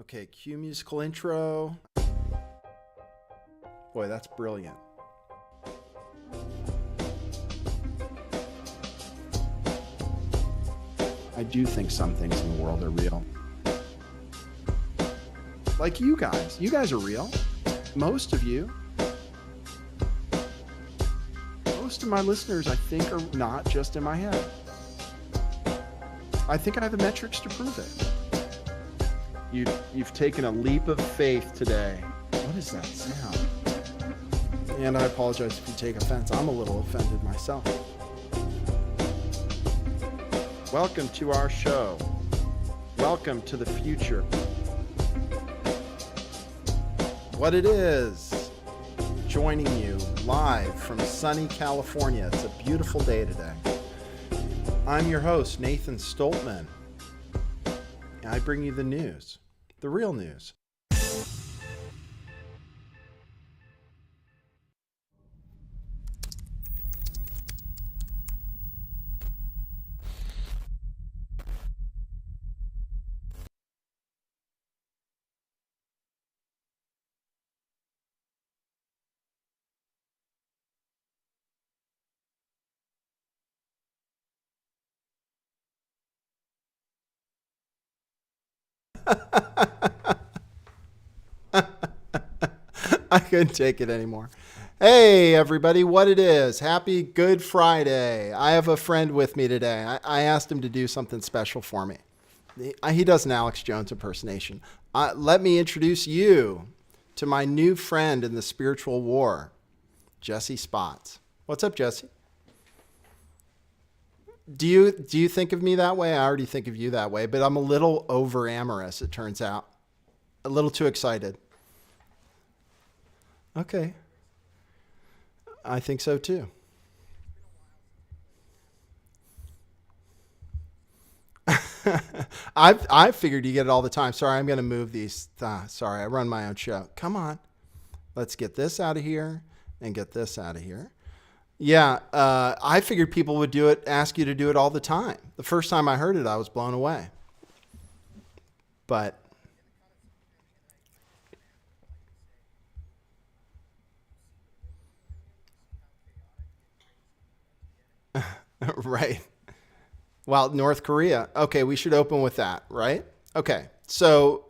Okay, cue musical intro. Boy, that's brilliant. I do think some things in the world are real. Like you guys. You guys are real. Most of you. Most of my listeners, I think, are not just in my head. I think I have the metrics to prove it. You've taken a leap of faith today. What is that sound? And I apologize if you take offense. I'm a little offended myself. Welcome to our show. Welcome to the future. What it is, joining you live from sunny California. It's a beautiful day today. I'm your host, Nathan Stoltman. I bring you the news, the real news. I couldn't take it anymore. Hey, everybody, what it is. Happy Good Friday. I have a friend with me today. I asked him to do something special for me. He does an Alex Jones impersonation. Let me introduce you to my new friend in the spiritual war, Jesse Spots. What's up, Jesse? Do you think of me that way? I already think of you that way, but I'm a little over amorous, it turns out. A little too excited. Okay. I think so too. I figured you get it all the time. Sorry, I'm going to move these. Sorry, I run my own show. Come on. Let's get this out of here and get this out of here. Yeah, I figured people would do it, ask you to do it all the time. The first time I heard it, I was blown away. But right. Well, North Korea. Okay, we should open with that, right? Okay. So,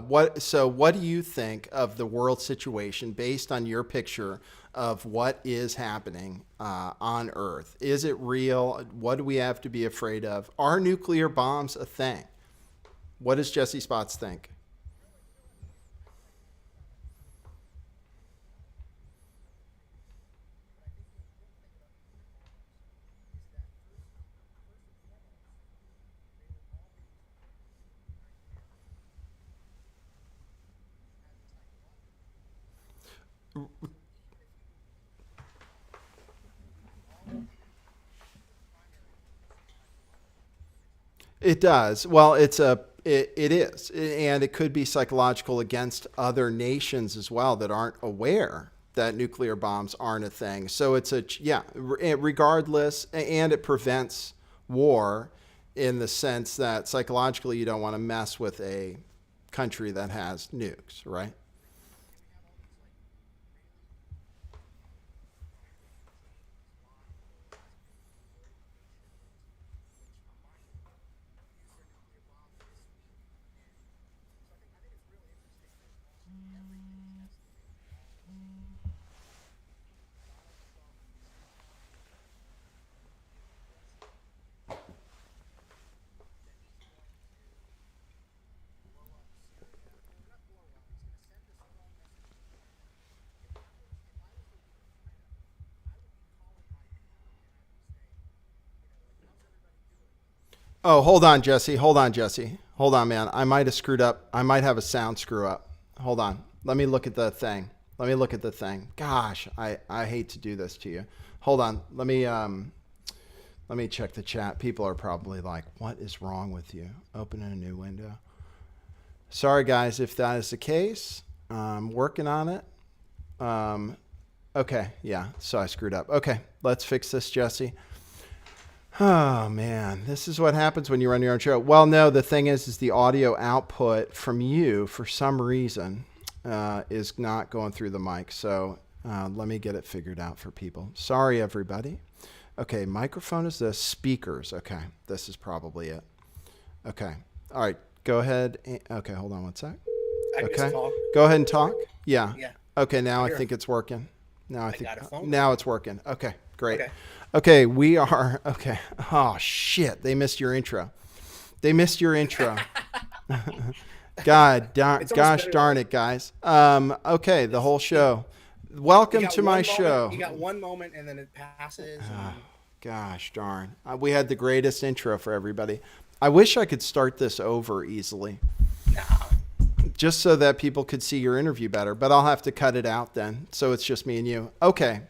what do you think of the world situation based on your picture of what is happening on Earth? Is it real? What do we have to be afraid of? Are nuclear bombs a thing? What does Jesse Spots think? It does. Well, it is, and it could be psychological against other nations as well that aren't aware that nuclear bombs aren't a thing. So regardless, and it prevents war in the sense that psychologically you don't want to mess with a country that has nukes, right? Oh, hold on, Jesse. Hold on, Jesse. Hold on, man. I might have screwed up. I might have a sound screw up. Hold on. Let me look at the thing. Let me look at the thing. Gosh, I hate to do this to you. Hold on. Let me check the chat. People are probably like, "What is wrong with you?" Open a new window. Sorry, guys, if that is the case. I'm working on it. Okay, yeah. So I screwed up. Okay, let's fix this, Jesse. Oh man, this is what happens when you run your own show. Well, no, the thing is the audio output from you for some reason is not going through the mic. So let me get it figured out for people. Sorry, everybody. Okay, microphone is this. Speakers. Okay, this is probably it. Okay. All right. Go ahead. Okay, hold on one sec. I can just Okay. talk. Go ahead and talk. Yeah. Yeah. Okay, now I I hear. think it's working. Now I I think got a phone now call. it's working. Okay, great. Okay. Okay, we are okay. Oh shit, they missed your intro. They missed your intro. It's almost Gosh better. darn it, guys. Okay, the whole You, show. you Welcome got to my one moment. You show. got one moment, and then it passes, and Gosh darn. We had the greatest intro for everybody. I wish I could start this over easily, nah. just so that people could see your interview better, but I'll have to cut it out then. So it's just me and you. Okay.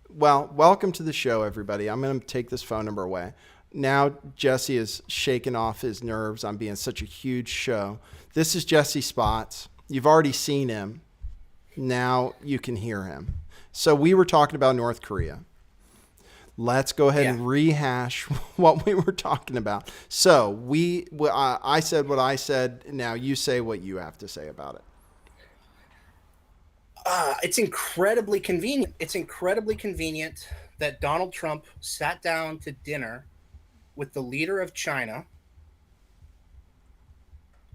Well, welcome to the show, everybody. I'm going to take this phone number away. Now, Jesse is shaking off his nerves on being such a huge show. This is Jesse Spots. You've already seen him. Now you can hear him. So we were talking about North Korea. Let's go ahead Yeah. and rehash what we were talking about. So I said what I said. Now you say what you have to say about it. It's incredibly convenient. It's incredibly convenient that Donald Trump sat down to dinner with the leader of China.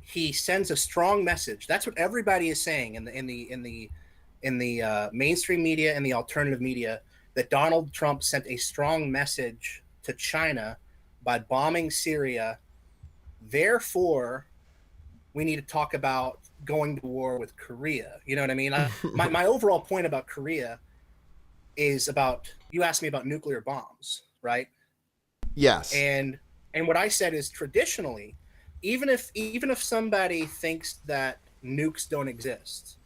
He sends a strong message. That's what everybody is saying in the mainstream media and the alternative media, that Donald Trump sent a strong message to China by bombing Syria. Therefore, we need to talk about going to war with Korea. You know what I mean? My overall point about Korea is about, you asked me about nuclear bombs, right? Yes. And what I said is, traditionally, even if somebody thinks that nukes don't exist,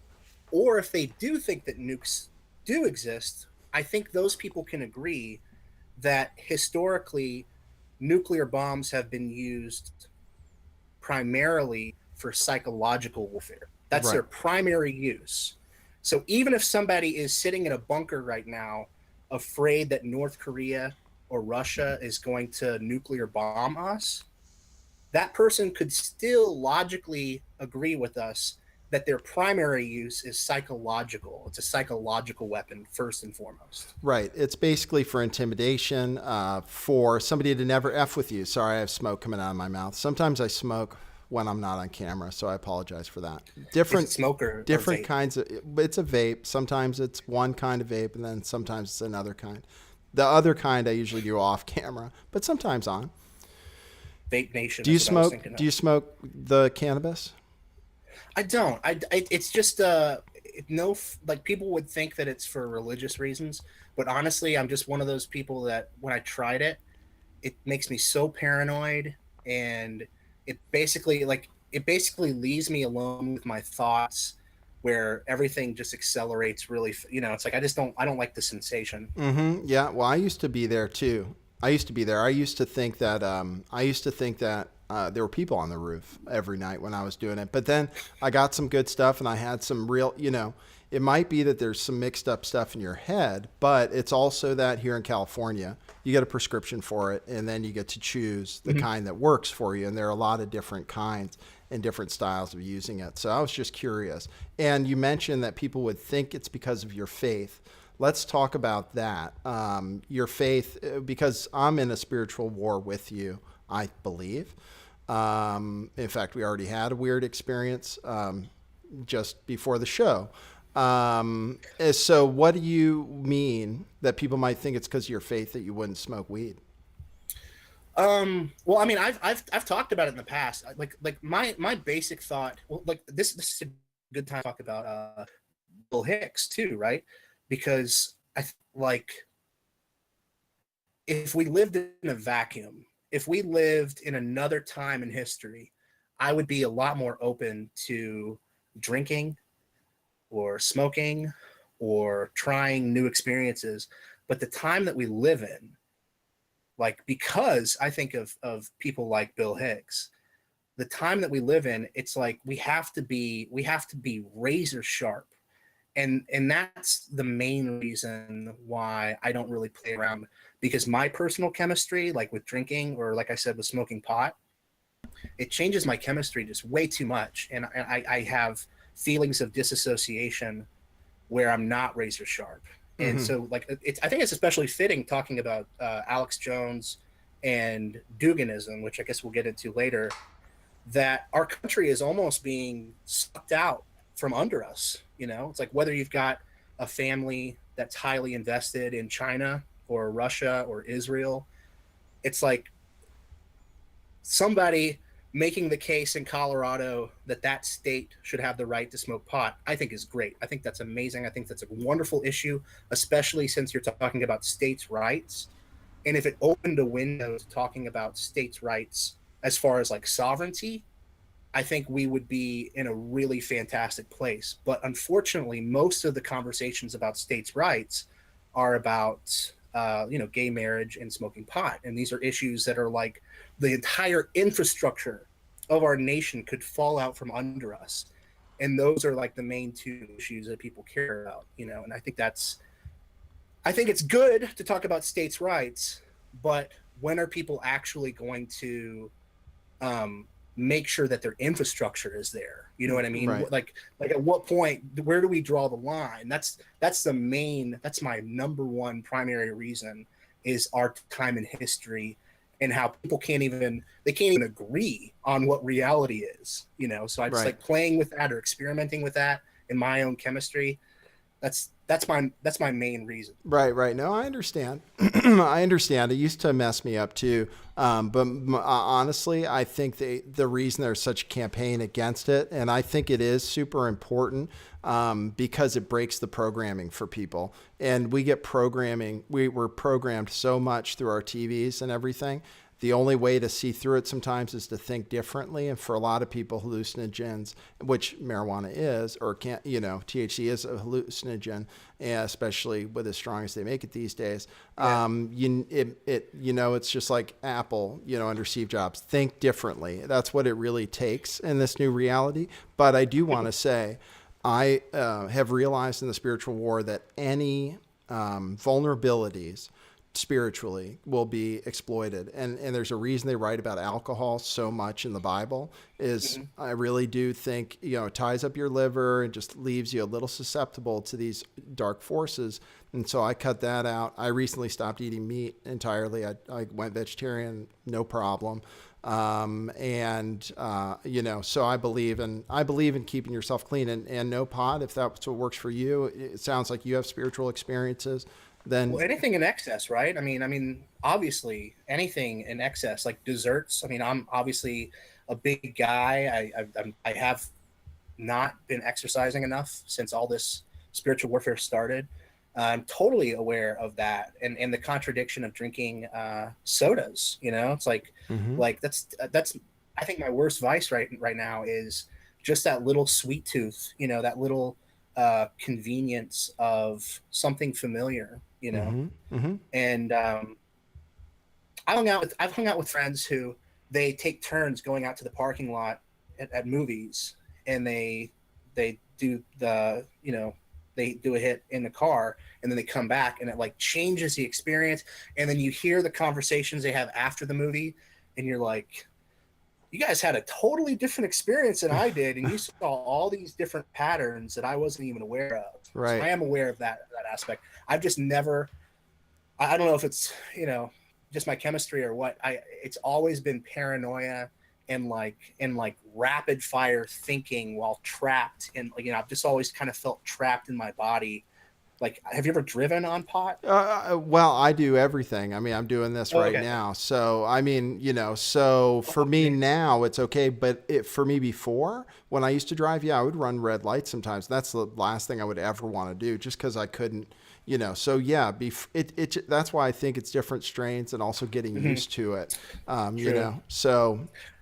or if they do think that nukes do exist, I think those people can agree that historically nuclear bombs have been used primarily for psychological warfare. That's Right. their primary use. So even if somebody is sitting in a bunker right now, afraid that North Korea or Russia is going to nuclear bomb us, that person could still logically agree with us that their primary use is psychological. It's a psychological weapon, first and foremost. Right. It's basically for intimidation, for somebody to never F with you. Sorry, I have smoke coming out of my mouth. Sometimes I smoke when I'm not on camera, so I apologize for that. Is it Different smoke or different vape? kinds of it's a vape. Sometimes it's one kind of vape and then sometimes it's another kind. The other kind I usually do off camera, but sometimes on. Vape Nation Do you is what I was smoke thinking do of. you smoke the cannabis? I don't. It's just no, like, people would think that it's for religious reasons, but honestly, I'm just one of those people that when I tried it, it makes me so paranoid, and it basically leaves me alone with my thoughts, where everything just accelerates really. It's like I don't like the sensation. Yeah, well, I used to be there too. I used to be there. I used to think that there were people on the roof every night when I was doing it. But then I got some good stuff, and I had some real. It might be that there's some mixed up stuff in your head, but it's also that here in California, you get a prescription for it, and then you get to choose the Mhm. kind that works for you. And there are a lot of different kinds and different styles of using it. So I was just curious. And you mentioned that people would think it's because of your faith. Let's talk about that. Your faith, because I'm in a spiritual war with you, I believe. In fact, we already had a weird experience just before the show. So, what do you mean that people might think it's because of your faith that you wouldn't smoke weed? Well, I mean, I've talked about it in the past. Like my basic thought. Well, like this is a good time to talk about Bill Hicks too, right? Because like, if we lived in a vacuum, if we lived in another time in history, I would be a lot more open to drinking or smoking or trying new experiences. But the time that we live in, like, because I think of people like Bill Hicks, the time that we live in, it's like we have to be razor sharp, And that's the main reason why I don't really play around, because my personal chemistry, like with drinking or like I said with smoking pot, it changes my chemistry just way too much, and I have feelings of disassociation where I'm not razor sharp. And Hmm. so, like, I think it's especially fitting talking about Alex Jones and Duganism, which I guess we'll get into later, that our country is almost being sucked out from under us. You know, it's like whether you've got a family that's highly invested in China or Russia or Israel, it's like somebody making the case in Colorado that that state should have the right to smoke pot, I think is great. I think that's amazing. I think that's a wonderful issue, especially since you're talking about states' rights. And if it opened a window to talking about states' rights as far as like sovereignty, I think we would be in a really fantastic place. But unfortunately, most of the conversations about states' rights are about, gay marriage and smoking pot, and these are issues that are like the entire infrastructure of our nation could fall out from under us, and those are like the main two issues that people care about. And I think it's good to talk about states' rights, but when are people actually going to um, make sure that their infrastructure is there? You know what I mean? Right. Like at what point, where do we draw the line? That's my number one primary reason is our time in history, and how people can't even agree on what reality is. So I just Right. like playing with that or experimenting with that in my own chemistry. That's my main reason. Right, right. No, I understand. I understand. It used to mess me up too. But honestly, I think the reason there's such a campaign against it, and I think it is super important, because it breaks the programming for people. And we get programming, we're programmed so much through our TVs and everything. The only way to see through it sometimes is to think differently. And for a lot of people, hallucinogens, which marijuana is, or can't, THC is a hallucinogen, especially with as strong as they make it these days. Yeah. It's just like Apple, under Steve Jobs, think differently. That's what it really takes in this new reality. But I do want to say, I have realized in the spiritual war that any vulnerabilities spiritually will be exploited, and there's a reason they write about alcohol so much in the Bible. Is Mm-hmm. I really do think it ties up your liver and just leaves you a little susceptible to these dark forces. And so I cut that out. I recently stopped eating meat entirely. I went vegetarian, no problem. So I believe in keeping yourself clean, and no pot if that's what works for you. It sounds like you have spiritual experiences. Well, Then anything in excess, right? I mean, obviously, anything in excess, like desserts. I mean, I'm obviously a big guy. I have not been exercising enough since all this spiritual warfare started. I'm totally aware of that, and the contradiction of drinking sodas. It's hmm like that's I think my worst vice right now is just that little sweet tooth. That little convenience of something familiar. hmm hmm And I've hung out with friends who they take turns going out to the parking lot at movies, and they do they do a hit in the car, and then they come back, and it like changes the experience. And then you hear the conversations they have after the movie, and you're like, you guys had a totally different experience than I did, and you saw all these different patterns that I wasn't even aware of. So I right. am aware of that aspect. I've just never, I don't know if it's just my chemistry or what. It's always been paranoia and like rapid fire thinking while trapped, and I've just always kind of felt trapped in my body. Like, have you ever driven on pot? Well, I do everything. I mean, I'm doing this Oh, right okay. now. So, I mean, so for Oh, me amazing. now, it's okay. But for me before, when I used to drive, yeah, I would run red lights sometimes. That's the last thing I would ever want to do just because I couldn't, So, yeah, that's why I think it's different strains and also getting Hmm. used to it, True. So,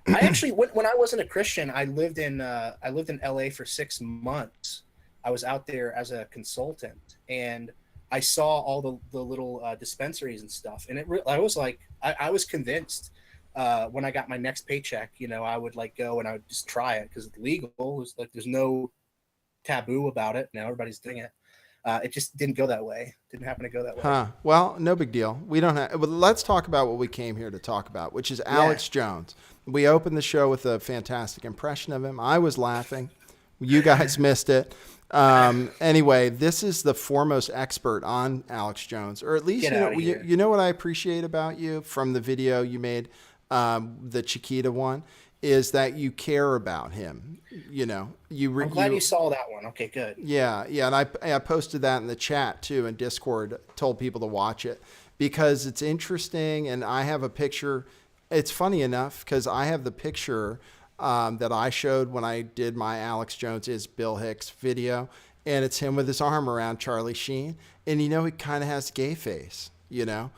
I actually, when I wasn't a Christian, I lived in LA for 6 months. I was out there as a consultant, and I saw all the little dispensaries and stuff. And I was like, I was convinced when I got my next paycheck, I would like go and I would just try it because it's legal. It's like there's no taboo about it. Now everybody's doing it. It just didn't go that way. Didn't happen to go that way. Huh. Well, no big deal. We don't have. Well, let's talk about what we came here to talk about, which is Yeah. Alex Jones. We opened the show with a fantastic impression of him. I was laughing. You guys missed it. Anyway, this is the foremost expert on Alex Jones, or at least Get outta here. you know what I appreciate about you from the video you made, the Chiquita one, is that you care about him. You know, I'm glad you saw that one. Okay, good. yeah, yeah, and I posted that in the chat too in Discord, told people to watch it because it's interesting, and I have a picture. It's funny enough because I have the picture that I showed when I did my Alex Jones is Bill Hicks video, and it's him with his arm around Charlie Sheen, and you know he kind of has gay face, you know,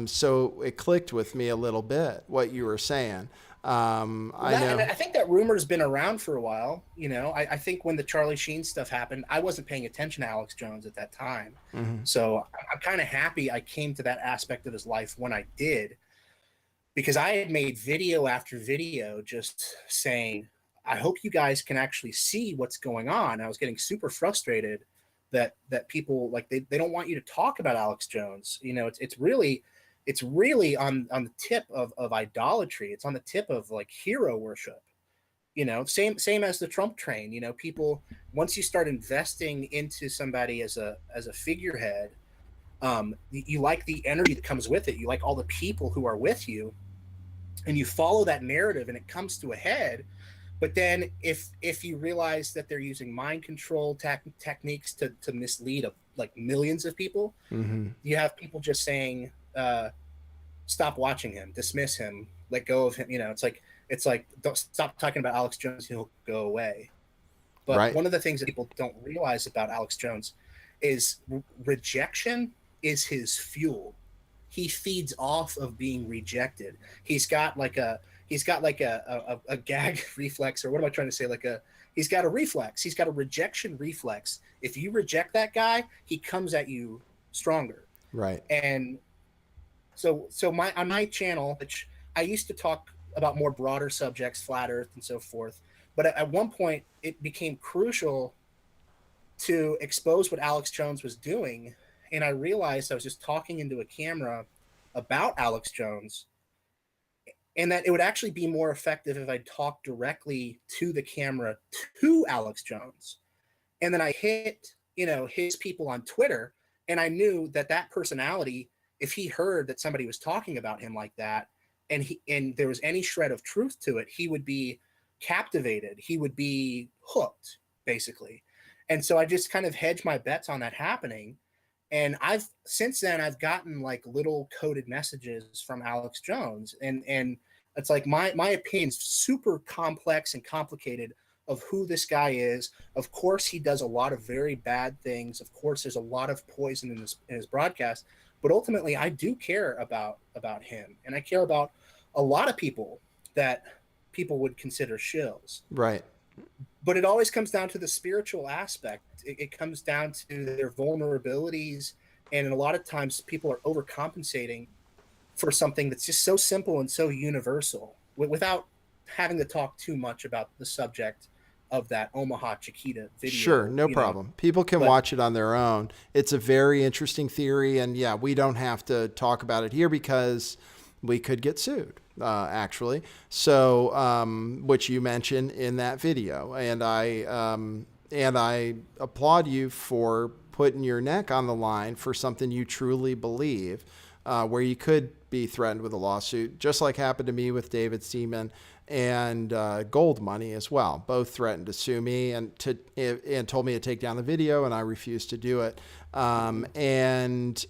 so it clicked with me a little bit what you were saying. I know. I think that rumor's been around for a while. You know, I think when the Charlie Sheen stuff happened, I wasn't paying attention to Alex Jones at that time. So I'm kind of happy I came to that aspect of his life when I did, because I had made video after video just saying, I hope you guys can actually see what's going on. I was getting super frustrated that people like they don't want you to talk about Alex Jones. You know, it's really on the tip of idolatry. It's on the tip of like hero worship. You know, same as the Trump train. You know, people, once you start investing into somebody as a figurehead, you like the energy that comes with it. You like all the people who are with you, and you follow that narrative, and it comes to a head. But then if you realize that they're using mind control techniques to mislead like millions of people, you have people just saying, stop watching him, dismiss him, let go of him. You know, it's like don't stop talking about Alex Jones, he'll go away. But Right. one of the things that people don't realize about Alex Jones is rejection is his fuel. He feeds off of being rejected. He's got like a gag reflex, or what am I trying to say? He's got a reflex. He's got a rejection reflex. If you reject that guy, he comes at you stronger. Right. And so on my channel, which I used to talk about more broader subjects, flat Earth and so forth, but at one point it became crucial to expose what Alex Jones was doing, and I realized I was just talking into a camera about Alex Jones, and that it would actually be more effective if I talked directly to the camera to Alex Jones. And then I hit, his people on Twitter, and I knew that personality, if he heard that somebody was talking about him like that, and there was any shred of truth to it, he would be captivated. He would be hooked, basically. And so I just kind of hedged my bets on that happening. And since then I've gotten like little coded messages from Alex Jones, and it's like my opinion's super complex and complicated of who this guy is. Of course, he does a lot of very bad things. Of course, there's a lot of poison in his broadcast. But ultimately, I do care about him, and I care about a lot of people that people would consider shills. Right. But it always comes down to the spiritual aspect. It comes down to their vulnerabilities, and a lot of times people are overcompensating for something that's just so simple and so universal, without having to talk too much about the subject of that Omaha Chiquita video. Sure, no problem. People can watch it on their own. It's a very interesting theory, and yeah, we don't have to talk about it here because we could get sued, actually. So, which you mentioned in that video, and I applaud you for putting your neck on the line for something you truly believe, where you could be threatened with a lawsuit, just like happened to me with David Seaman and Gold Money as well. Both threatened to sue me and told me to take down the video, and I refused to do it. And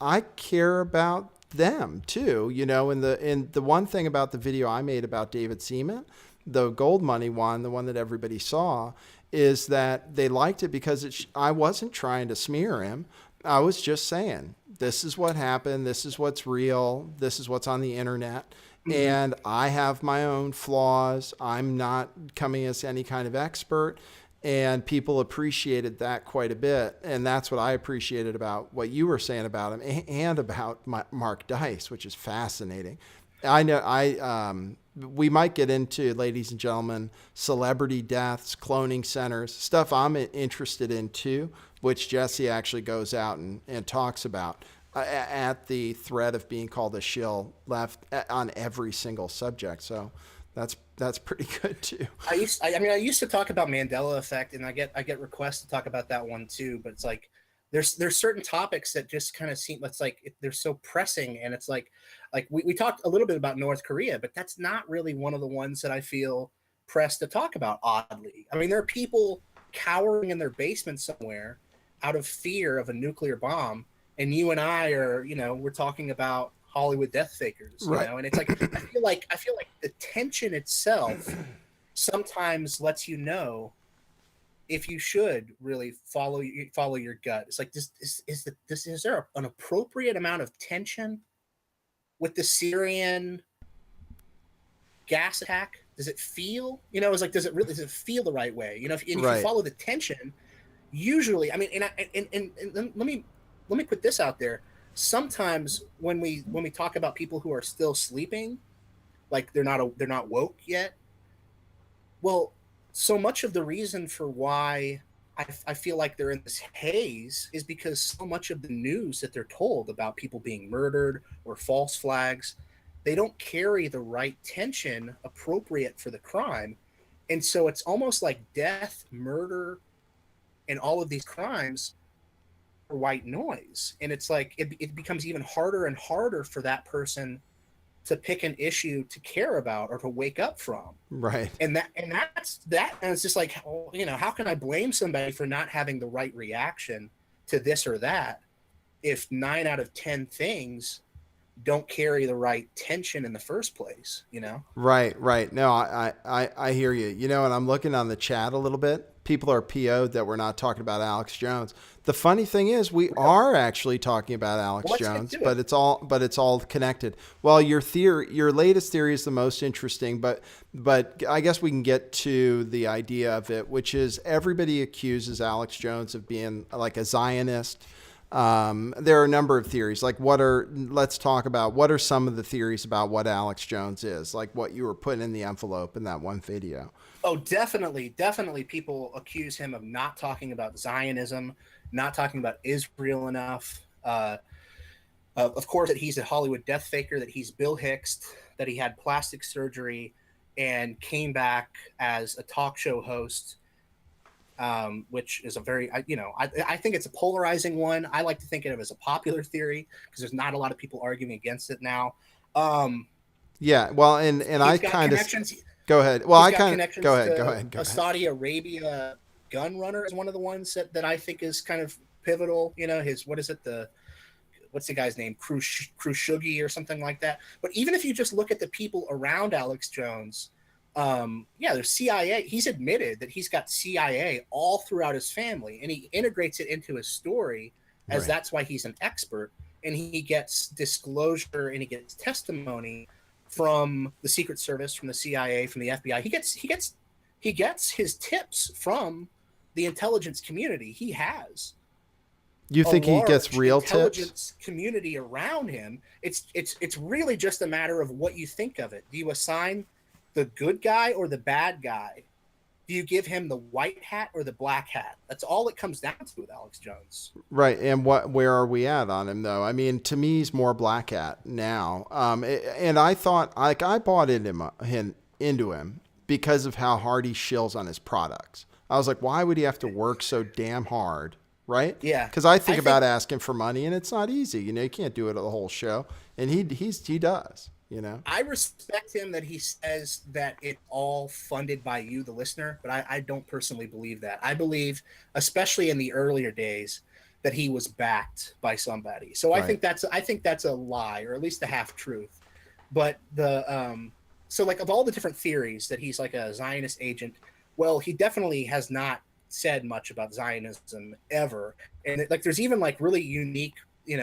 I care about them too, and the one thing about the video I made about David Seaman, the Gold Money one, the one that everybody saw, is that they liked it because I wasn't trying to smear him. I was just saying, this is what happened. This is what's real. This is what's on the internet. And I have my own flaws. I'm not coming as any kind of expert. And people appreciated that quite a bit. And that's what I appreciated about what you were saying about him and about Mark Dice, which is fascinating. I know. We might get into, ladies and gentlemen, celebrity deaths, cloning centers, stuff I'm interested in too, which Jesse actually goes out and talks about at the threat of being called a shill left on every single subject. So that's pretty good too. I used to talk about Mandela effect, and I get requests to talk about that one too. But it's like there's certain topics that just kind of seem, it's like they're so pressing, and it's like we talked a little bit about North Korea, but that's not really one of the ones that I feel pressed to talk about. Oddly, I mean, there are people cowering in their basement somewhere out of fear of a nuclear bomb, and you and I are, we're talking about Hollywood death fakers, Right. and it's like I feel like the tension itself sometimes lets you know if you should really follow your gut. It's like is there an appropriate amount of tension with the Syrian gas attack? Does it feel, it's like, does it feel the right way? If you Right. follow the tension, usually, I mean, and let me put this out there. Sometimes when we talk about people who are still sleeping, like they're not woke yet. Well, so much of the reason for why I feel like they're in this haze is because so much of the news that they're told about people being murdered or false flags, they don't carry the right tension appropriate for the crime. And so it's almost like death, murder, and all of these crimes are white noise. And it's like it becomes even harder and harder for that person to pick an issue to care about or to wake up from. Right. And it's just like, how can I blame somebody for not having the right reaction to this or that if 9 out of 10 things don't carry the right tension in the first place? Right, right. No, I hear you. And I'm looking on the chat a little bit. People are PO'd that we're not talking about Alex Jones. The funny thing is, we are actually talking about Alex Let's get Jones, to but it. it's all connected. Well, your latest theory is the most interesting, but I guess we can get to the idea of it, which is everybody accuses Alex Jones of being like a Zionist. There are a number of theories. Let's talk about what are some of the theories about what Alex Jones is, like what you were putting in the envelope in that one video. Oh, definitely. People accuse him of not talking about Zionism, not talking about Israel enough. Of course, that he's a Hollywood death faker, that he's Bill Hicks, that he had plastic surgery and came back as a talk show host, which is a very, I think it's a polarizing one. I like to think of it as a popular theory because there's not a lot of people arguing against it now. Um, Yeah, well, and I he's got kind of connections. go ahead. Well, He's I got kind of go connections ahead, go to ahead, go a ahead. Saudi Arabia gun runner is one of the ones that I think is kind of pivotal. His, what is it, what's the guy's name, Khrushchev or something like that. But even if you just look at the people around Alex Jones, there's CIA. He's admitted that he's got CIA all throughout his family, and he integrates it into his story as Right. that's why he's an expert, and he gets disclosure and he gets testimony from the Secret Service, from the CIA, from the FBI. He gets his tips from the intelligence community. He has You a think he gets large real tips? intelligence community around him. It's really just a matter of what you think of it. Do you assign the good guy or the bad guy? Do you give him the white hat or the black hat? That's all it comes down to with Alex Jones. Right. And where are we at on him though? I mean, to me, he's more black hat now. And I thought, like, I bought into him because of how hard he shills on his products. I was like, why would he have to work so damn hard? Right. Yeah, Because I think I about think asking for money and it's not easy. You can't do it the whole show. And he does. I respect him that he says that it's all funded by you, the listener, but I don't personally believe that. I believe, especially in the earlier days, that he was backed by somebody. So Right. I think that's a lie, or at least a half truth. But so like of all the different theories that he's like a Zionist agent, well, he definitely has not said much about Zionism ever. And like there's even like really unique,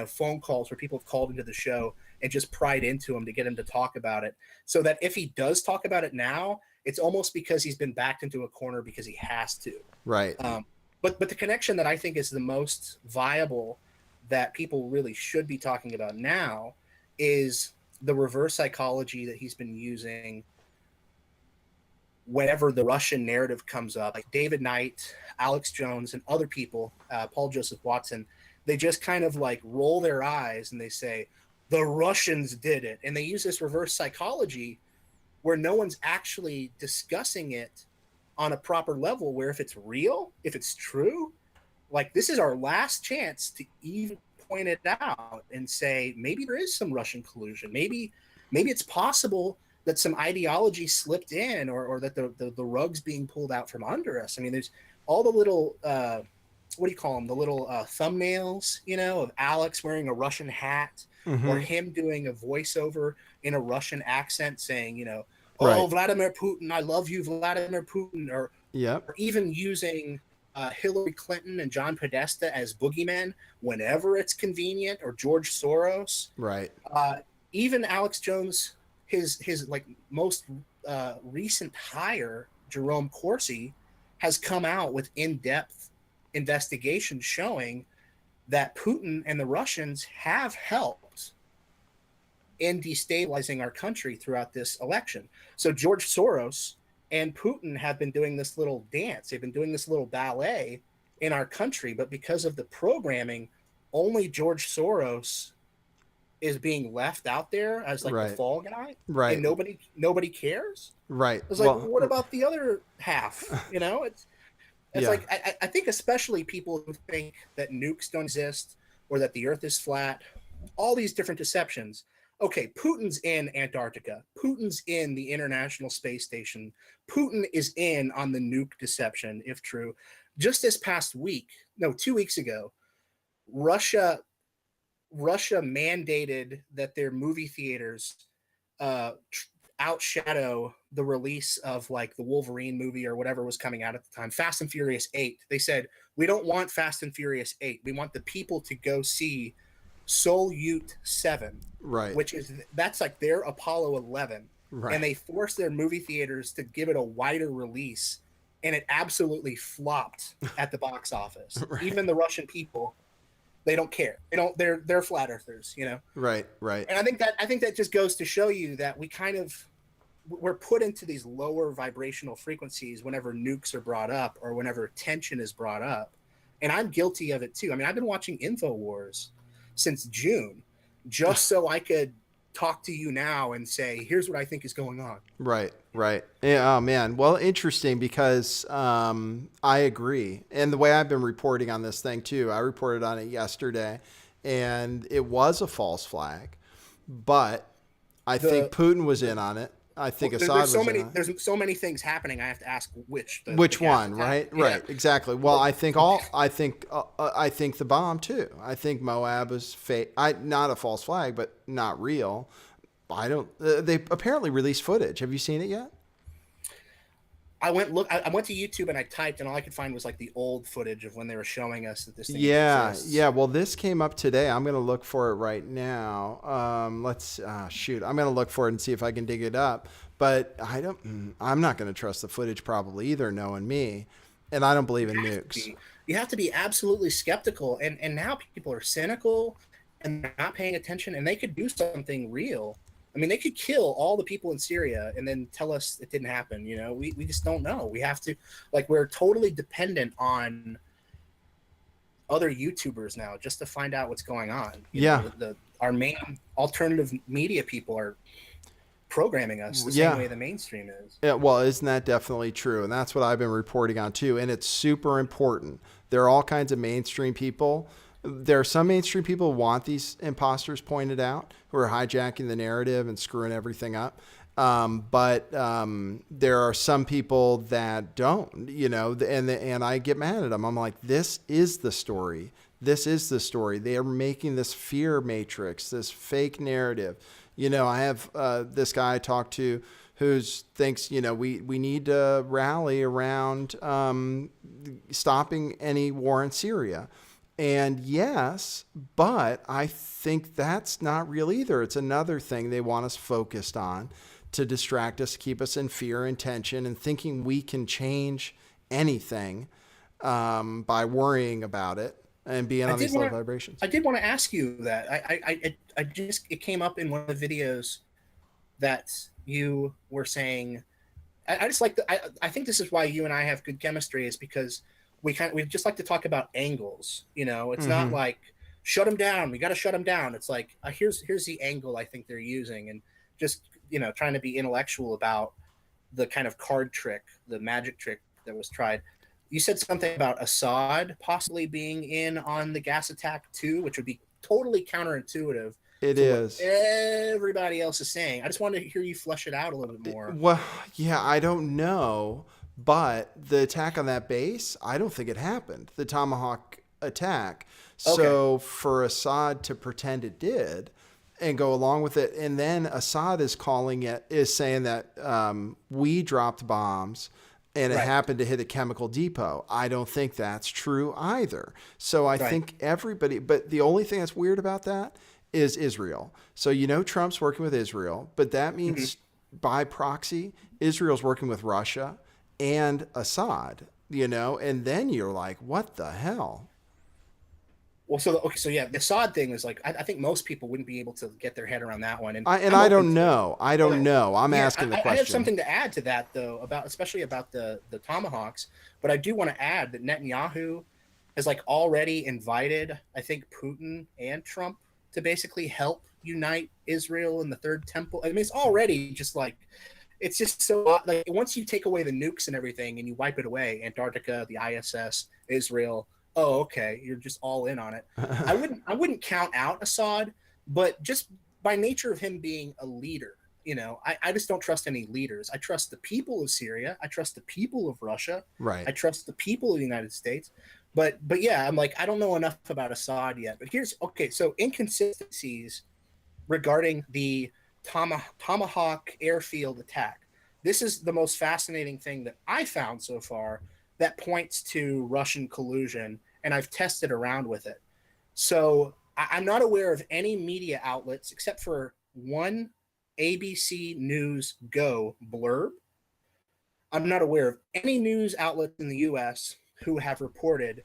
phone calls where people have called into the show and just pried into him to get him to talk about it. So that if he does talk about it now, it's almost because he's been backed into a corner because he has to. Right. But the connection that I think is the most viable that people really should be talking about now is the reverse psychology that he's been using whenever the Russian narrative comes up, like David Knight, Alex Jones, and other people, Paul Joseph Watson, they just kind of like roll their eyes and they say, the Russians did it. And they use this reverse psychology where no one's actually discussing it on a proper level, where if it's real, if it's true, like this is our last chance to even point it out and say, maybe there is some Russian collusion. Maybe it's possible that some ideology slipped in, or that the rug's being pulled out from under us. I mean, there's all the little, what do you call them? The little thumbnails, of Alex wearing a Russian hat, or him doing a voiceover in a Russian accent saying, oh, Right. Vladimir Putin, I love you, Vladimir Putin, or Yep. or even using Hillary Clinton and John Podesta as boogeymen whenever it's convenient, or George Soros. Right. Even Alex Jones, his like most recent hire, Jerome Corsi, has come out with in-depth investigation showing that Putin and the Russians have helped in destabilizing our country throughout this election. So George Soros and Putin have been doing this little dance. They've been doing this little ballet in our country, but because of the programming, only George Soros is being left out there as like the fall guy, Right. and nobody cares. Right. It's like, what about the other half? It's like, I think especially people who think that nukes don't exist, or that the Earth is flat, all these different deceptions. Okay, Putin's in Antarctica. Putin's in the International Space Station. Putin is in on the nuke deception, if true. Just this past week, no, 2 weeks ago, Russia mandated that their movie theaters outshadow the release of like the Wolverine movie or whatever was coming out at the time, Fast and Furious 8. They said, we don't want Fast and Furious 8. We want the people to go see Soyut 7, Right. that's like their Apollo 11. Right. And they forced their movie theaters to give it a wider release, and it absolutely flopped at the box office. Right. Even the Russian people, they don't care. They're flat earthers, Right. Right. And I think that just goes to show you that we're put into these lower vibrational frequencies whenever nukes are brought up, or whenever tension is brought up. And I'm guilty of it too. I mean, I've been watching InfoWars since June, just so I could talk to you now and say, here's what I think is going on. Right. Right. Yeah. Oh man. Well, interesting, because I agree. And the way I've been reporting on this thing too, I reported on it yesterday, and it was a false flag, but I think Putin was in on it. I think Assad was in on it. There's so many things happening. I have to ask which one, right? Yeah. Right, exactly. Well, I think the bomb too. I think Moab was fake. Not a false flag, but not real. I don't. They apparently released footage. Have you seen it yet? I went to YouTube and I typed, and all I could find was like the old footage of when they were showing us that this thing exists. Yeah. Well, this came up today. I'm going to look for it right now. I'm going to look for it and see if I can dig it up. But I'm not going to trust the footage probably either, knowing me. And I don't believe in nukes. You have to be absolutely skeptical. And now people are cynical and not paying attention, and they could do something real. I mean, they could kill all the people in Syria and then tell us it didn't happen. We just don't know. We have to, we're totally dependent on other YouTubers now just to find out what's going on. Our main alternative media people are programming us the same way the mainstream is. Yeah, well, isn't that definitely true? And that's what I've been reporting on too. And it's super important. There are all kinds of mainstream people. There are some mainstream people who want these imposters pointed out, who are hijacking the narrative and screwing everything up. But there are some people that don't, and I get mad at them. I'm like, this is the story. This is the story. They are making this fear matrix, this fake narrative. I have this guy I talked to who thinks, we need to rally around stopping any war in Syria. And yes, but I think that's not real either. It's another thing they want us focused on to distract us, keep us in fear and tension, and thinking we can change anything by worrying about it. and being I on did these low want to. vibrations. I did want to ask you that. I just it came up in one of the videos that you were saying. I just like the. I think this is why you and I have good chemistry is because we just like to talk about angles. You know, it's not Mm-hmm. like shut them down. We got to shut them down. It's like here's the angle I think they're using, and just trying to be intellectual about the kind of card trick, the magic trick that was tried. You said something about Assad possibly being in on the gas attack too, which would be totally counterintuitive It to what is. everybody else is saying. I just wanted to hear you flesh it out a little bit more. Well, yeah, I don't know, but the attack on that base, I don't think it happened. The Tomahawk attack. Okay, So for Assad to pretend it did and go along with it, and then Assad is saying that we dropped bombs and it right, happened to hit a chemical depot. I don't think that's true either. So I right. think everybody, but the only thing that's weird about that is Israel. So Trump's working with Israel, but that Mm-hmm. means by proxy, Israel's working with Russia and Assad, and then you're like, what the hell? Well, so okay, so yeah, the Assad thing is like I think most people wouldn't be able to get their head around that one, and I'm I open don't to it. know. I don't Okay. know. I'm Yeah, asking the I have question. something to add to that though, about especially about the tomahawks. But I do want to add that Netanyahu has like already invited, I think, Putin and Trump to basically help unite Israel and the Third Temple. I mean, it's already just like it's just so like once you take away the nukes and everything and you wipe it away, Antarctica, the ISS, Israel. Oh, okay, you're just all in on it. I wouldn't count out Assad, but just by nature of him being a leader, I just don't trust any leaders. I trust the people of Syria. I trust the people of Russia. Right. I trust the people of the United States. But yeah, I'm like I don't know enough about Assad yet. But here's okay. So inconsistencies regarding the Tomahawk airfield attack. This is the most fascinating thing that I found so far that points to Russian collusion, and I've tested around with it. So I'm not aware of any media outlets except for one ABC News Go blurb. I'm not aware of any news outlets in the US who have reported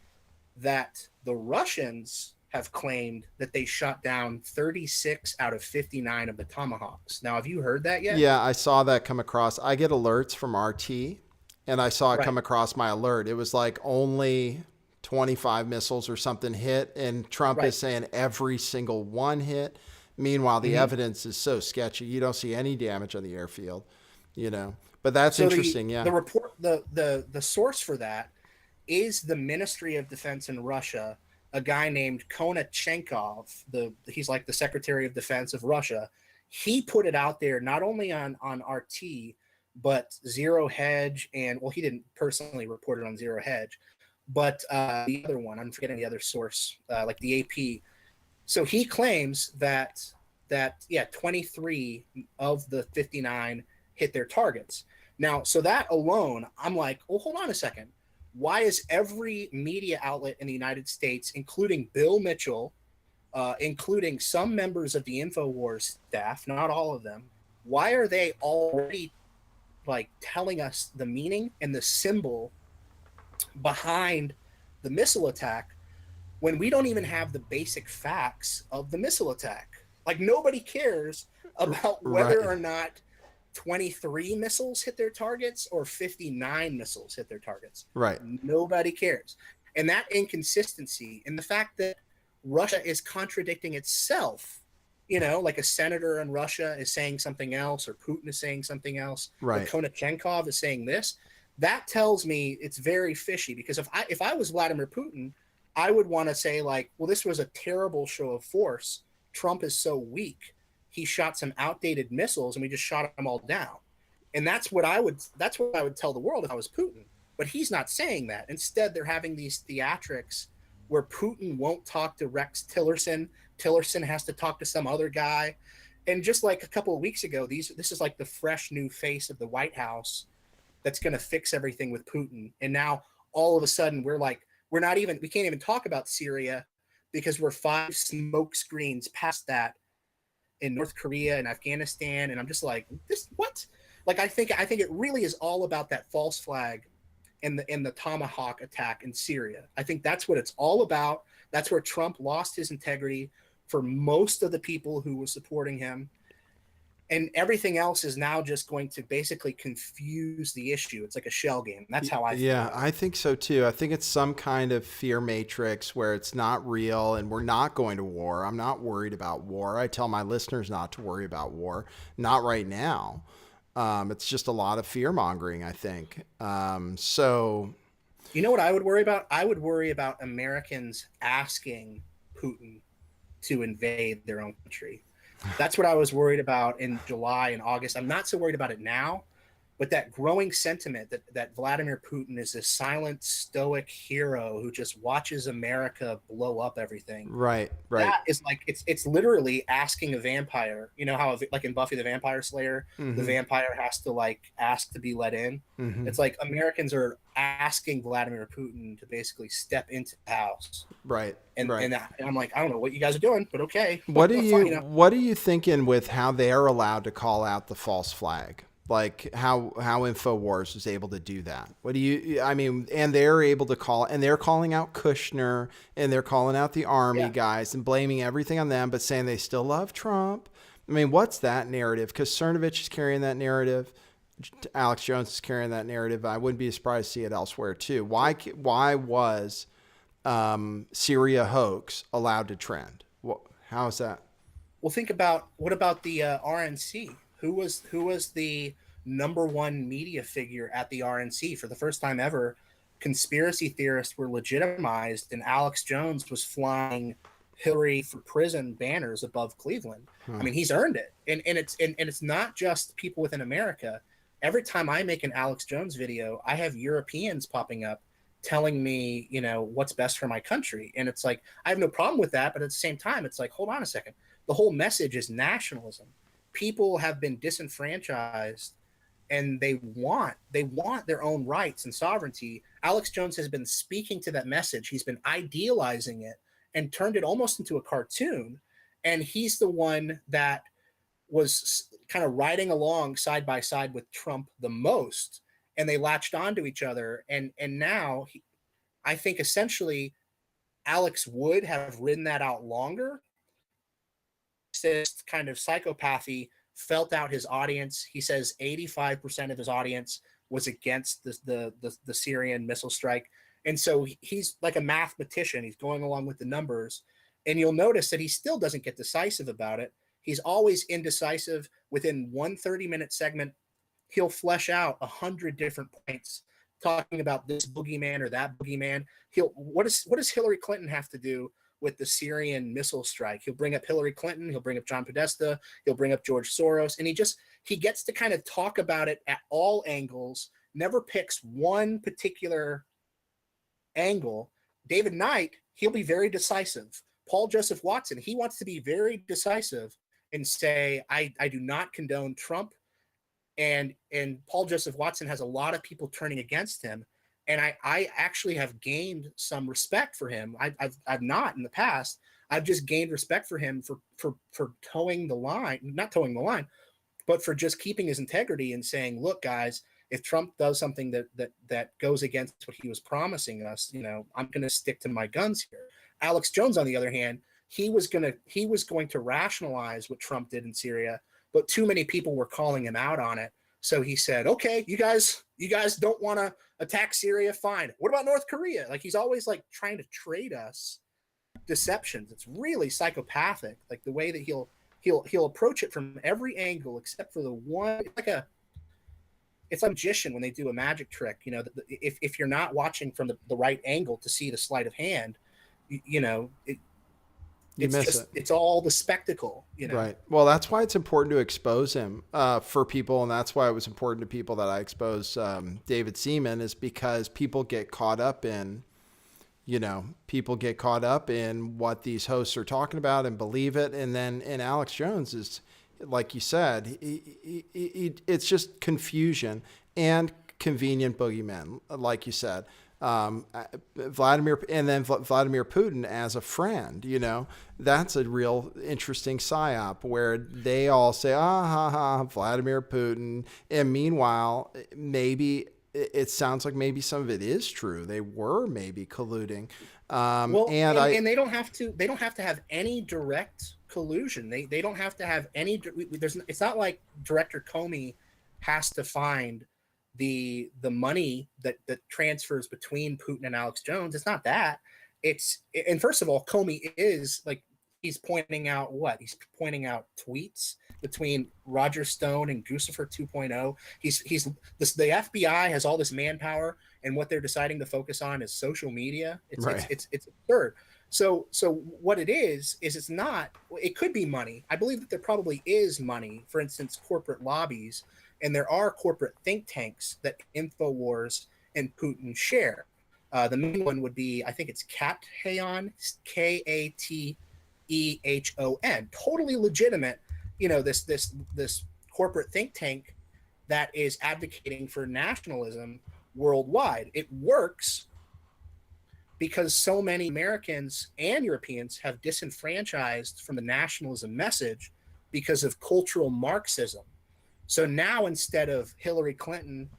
that the Russians have claimed that they shot down 36 out of 59 of the Tomahawks. Now, have you heard that yet? Yeah, I saw that come across. I get alerts from RT, and I saw it Right. come across my alert. It was like only 25 missiles or something hit, and Trump Right. is saying every single one hit. Meanwhile, the Mm-hmm. evidence is so sketchy. You don't see any damage on the airfield, you know. But that's So the interesting, yeah. the report the source for that is the Ministry of Defense in Russia, a guy named Konachenkov. He's like the Secretary of Defense of Russia. He put it out there not only on RT, but Zero Hedge, and well, he didn't personally report it on Zero Hedge, but the other one, I'm forgetting the other source, like the AP. So he claims that yeah, 23 of the 59 hit their targets. Now, so that alone, I'm like, oh, hold on a second. Why is every media outlet in the United States, including Bill Mitchell, including some members of the InfoWars staff, not all of them, why are they already like telling us the meaning and the symbol behind the missile attack when we don't even have the basic facts of the missile attack? Like nobody cares about whether Right. or not 23 missiles hit their targets or 59 missiles hit their targets. Right. Nobody cares. And that inconsistency and the fact that Russia is contradicting itself, like a senator in Russia is saying something else or Putin is saying something else or Right. Konachenkov is saying this, that tells me it's very fishy because if I was Vladimir Putin, I would want to say like, well, this was a terrible show of force. Trump is so weak. He shot some outdated missiles and we just shot them all down. And that's what I would tell the world if I was Putin. But he's not saying that. Instead, they're having these theatrics where Putin won't talk to Rex Tillerson. Tillerson has to talk to some other guy. And just like a couple of weeks ago, this is like the fresh new face of the White House that's going to fix everything with Putin. And now all of a sudden we can't even talk about Syria because we're 5 smoke screens past that in North Korea and Afghanistan. And I'm just like, this what? Like I think it really is all about that false flag in the Tomahawk attack in Syria. I think that's what it's all about. That's where Trump lost his integrity for most of the people who were supporting him. And everything else is now just going to basically confuse the issue. It's like a shell game. That's how I feel Yeah, about it. I think so too. I think it's some kind of fear matrix where it's not real and we're not going to war. I'm not worried about war. I tell my listeners not to worry about war. Not right now. It's just a lot of fear mongering, I think. You know what I would worry about? I would worry about Americans asking Putin to invade their own country. That's what I was worried about in July and August. I'm not so worried about it now, but that growing sentiment that Vladimir Putin is this silent, stoic hero who just watches America blow up everything. Right, right. That is like it's literally asking a vampire. You know how like in Buffy the Vampire Slayer, the Mm-hmm. vampire has to like ask to be let in. Mm-hmm. It's like Americans are asking Vladimir Putin to basically step into the house, Right, and right. I'm like, I don't know what you guys are doing, but okay, What are you fine, you know. what are you thinking with how they're allowed to call out the false flag? Like how InfoWars was able to do that. What do you I mean, and they're able to call and they're calling out Kushner and they're calling out the army Yeah. guys and blaming everything on them but saying they still love Trump. I mean, what's that narrative? Cuz Cernovich is carrying that narrative. Alex Jones is carrying that narrative. I wouldn't be surprised to see it elsewhere too. Why was Syria hoax allowed to trend? How is that? Well, think about what about the RNC? Who was the number one media figure at the RNC for the first time ever? Conspiracy theorists were legitimized, and Alex Jones was flying Hillary for prison banners above Cleveland. I Huh. mean, he's earned it, and it's not just people within America. Every time I make an Alex Jones video, I have Europeans popping up telling me, what's best for my country. And it's like, I have no problem with that. But at the same time, it's like, hold on a second. The whole message is nationalism. People have been disenfranchised and they want their own rights and sovereignty. Alex Jones has been speaking to that message. He's been idealizing it and turned it almost into a cartoon. And he's the one that was kind of riding along side by side with Trump the most, and they latched onto each other. And now I think essentially Alex would have ridden that out longer. This kind of psychopathy felt out his audience. He says 85% of his audience was against the Syrian missile strike. And so he's like a mathematician. He's going along with the numbers. And you'll notice that he still doesn't get decisive about it. He's always indecisive. Within one 30-minute segment, he'll flesh out 100 different points talking about this boogeyman or that boogeyman. What does Hillary Clinton have to do with the Syrian missile strike? He'll bring up Hillary Clinton, he'll bring up John Podesta, he'll bring up George Soros, and he gets to kind of talk about it at all angles, never picks one particular angle. David Knight, he'll be very decisive. Paul Joseph Watson, he wants to be very decisive and say, I do not condone Trump. And Paul Joseph Watson has a lot of people turning against him. And I actually have gained some respect for him. I've not in the past. I've just gained respect for him for towing the line, not towing the line, but for just keeping his integrity and saying, look, guys, if Trump does something that goes against what he was promising us, I'm going to stick to my guns here. Alex Jones, on the other hand, he was going to rationalize what Trump did in Syria, but too many people were calling him out on it. So he said, okay, you guys don't want to attack Syria, fine. What about North Korea? Like, he's always like trying to trade us deceptions. It's really psychopathic, like the way that he'll approach it from every angle except for the one. It's like a magician when they do a magic trick. If you're not watching from the right angle to see the sleight of hand, You miss it. it's all the spectacle. Right. Well, that's why it's important to expose him for people, and that's why it was important to people that I exposed David Seaman, is because people get caught up in, what these hosts are talking about and believe it, and then Alex Jones is, like you said, it's just confusion and convenient boogeymen, like you said. Vladimir Putin as a friend, that's a real interesting psyop where they all say, Vladimir Putin. And meanwhile, maybe it sounds like maybe some of it is true. They were maybe colluding. Well, And and, I, and they don't have to. They don't have to have any direct collusion. They don't have to have any. There's. It's not like Director Comey has to find the money that transfers between Putin and Alex Jones. It's not that. It's and first of all, Comey is like he's pointing out what he's pointing out tweets between Roger Stone and Guccifer 2.0. He's the FBI has all this manpower, and what they're deciding to focus on is social media. right. It's absurd. So what it is it's not. It could be money. I believe that there probably is money. For instance, corporate lobbies, and there are corporate think tanks that Infowars and Putin share. The main one would be, I think it's Katheon, Kateehon, totally legitimate. This corporate think tank that is advocating for nationalism worldwide. It works because so many Americans and Europeans have disenfranchised from the nationalism message because of cultural Marxism. So now instead of Hillary Clinton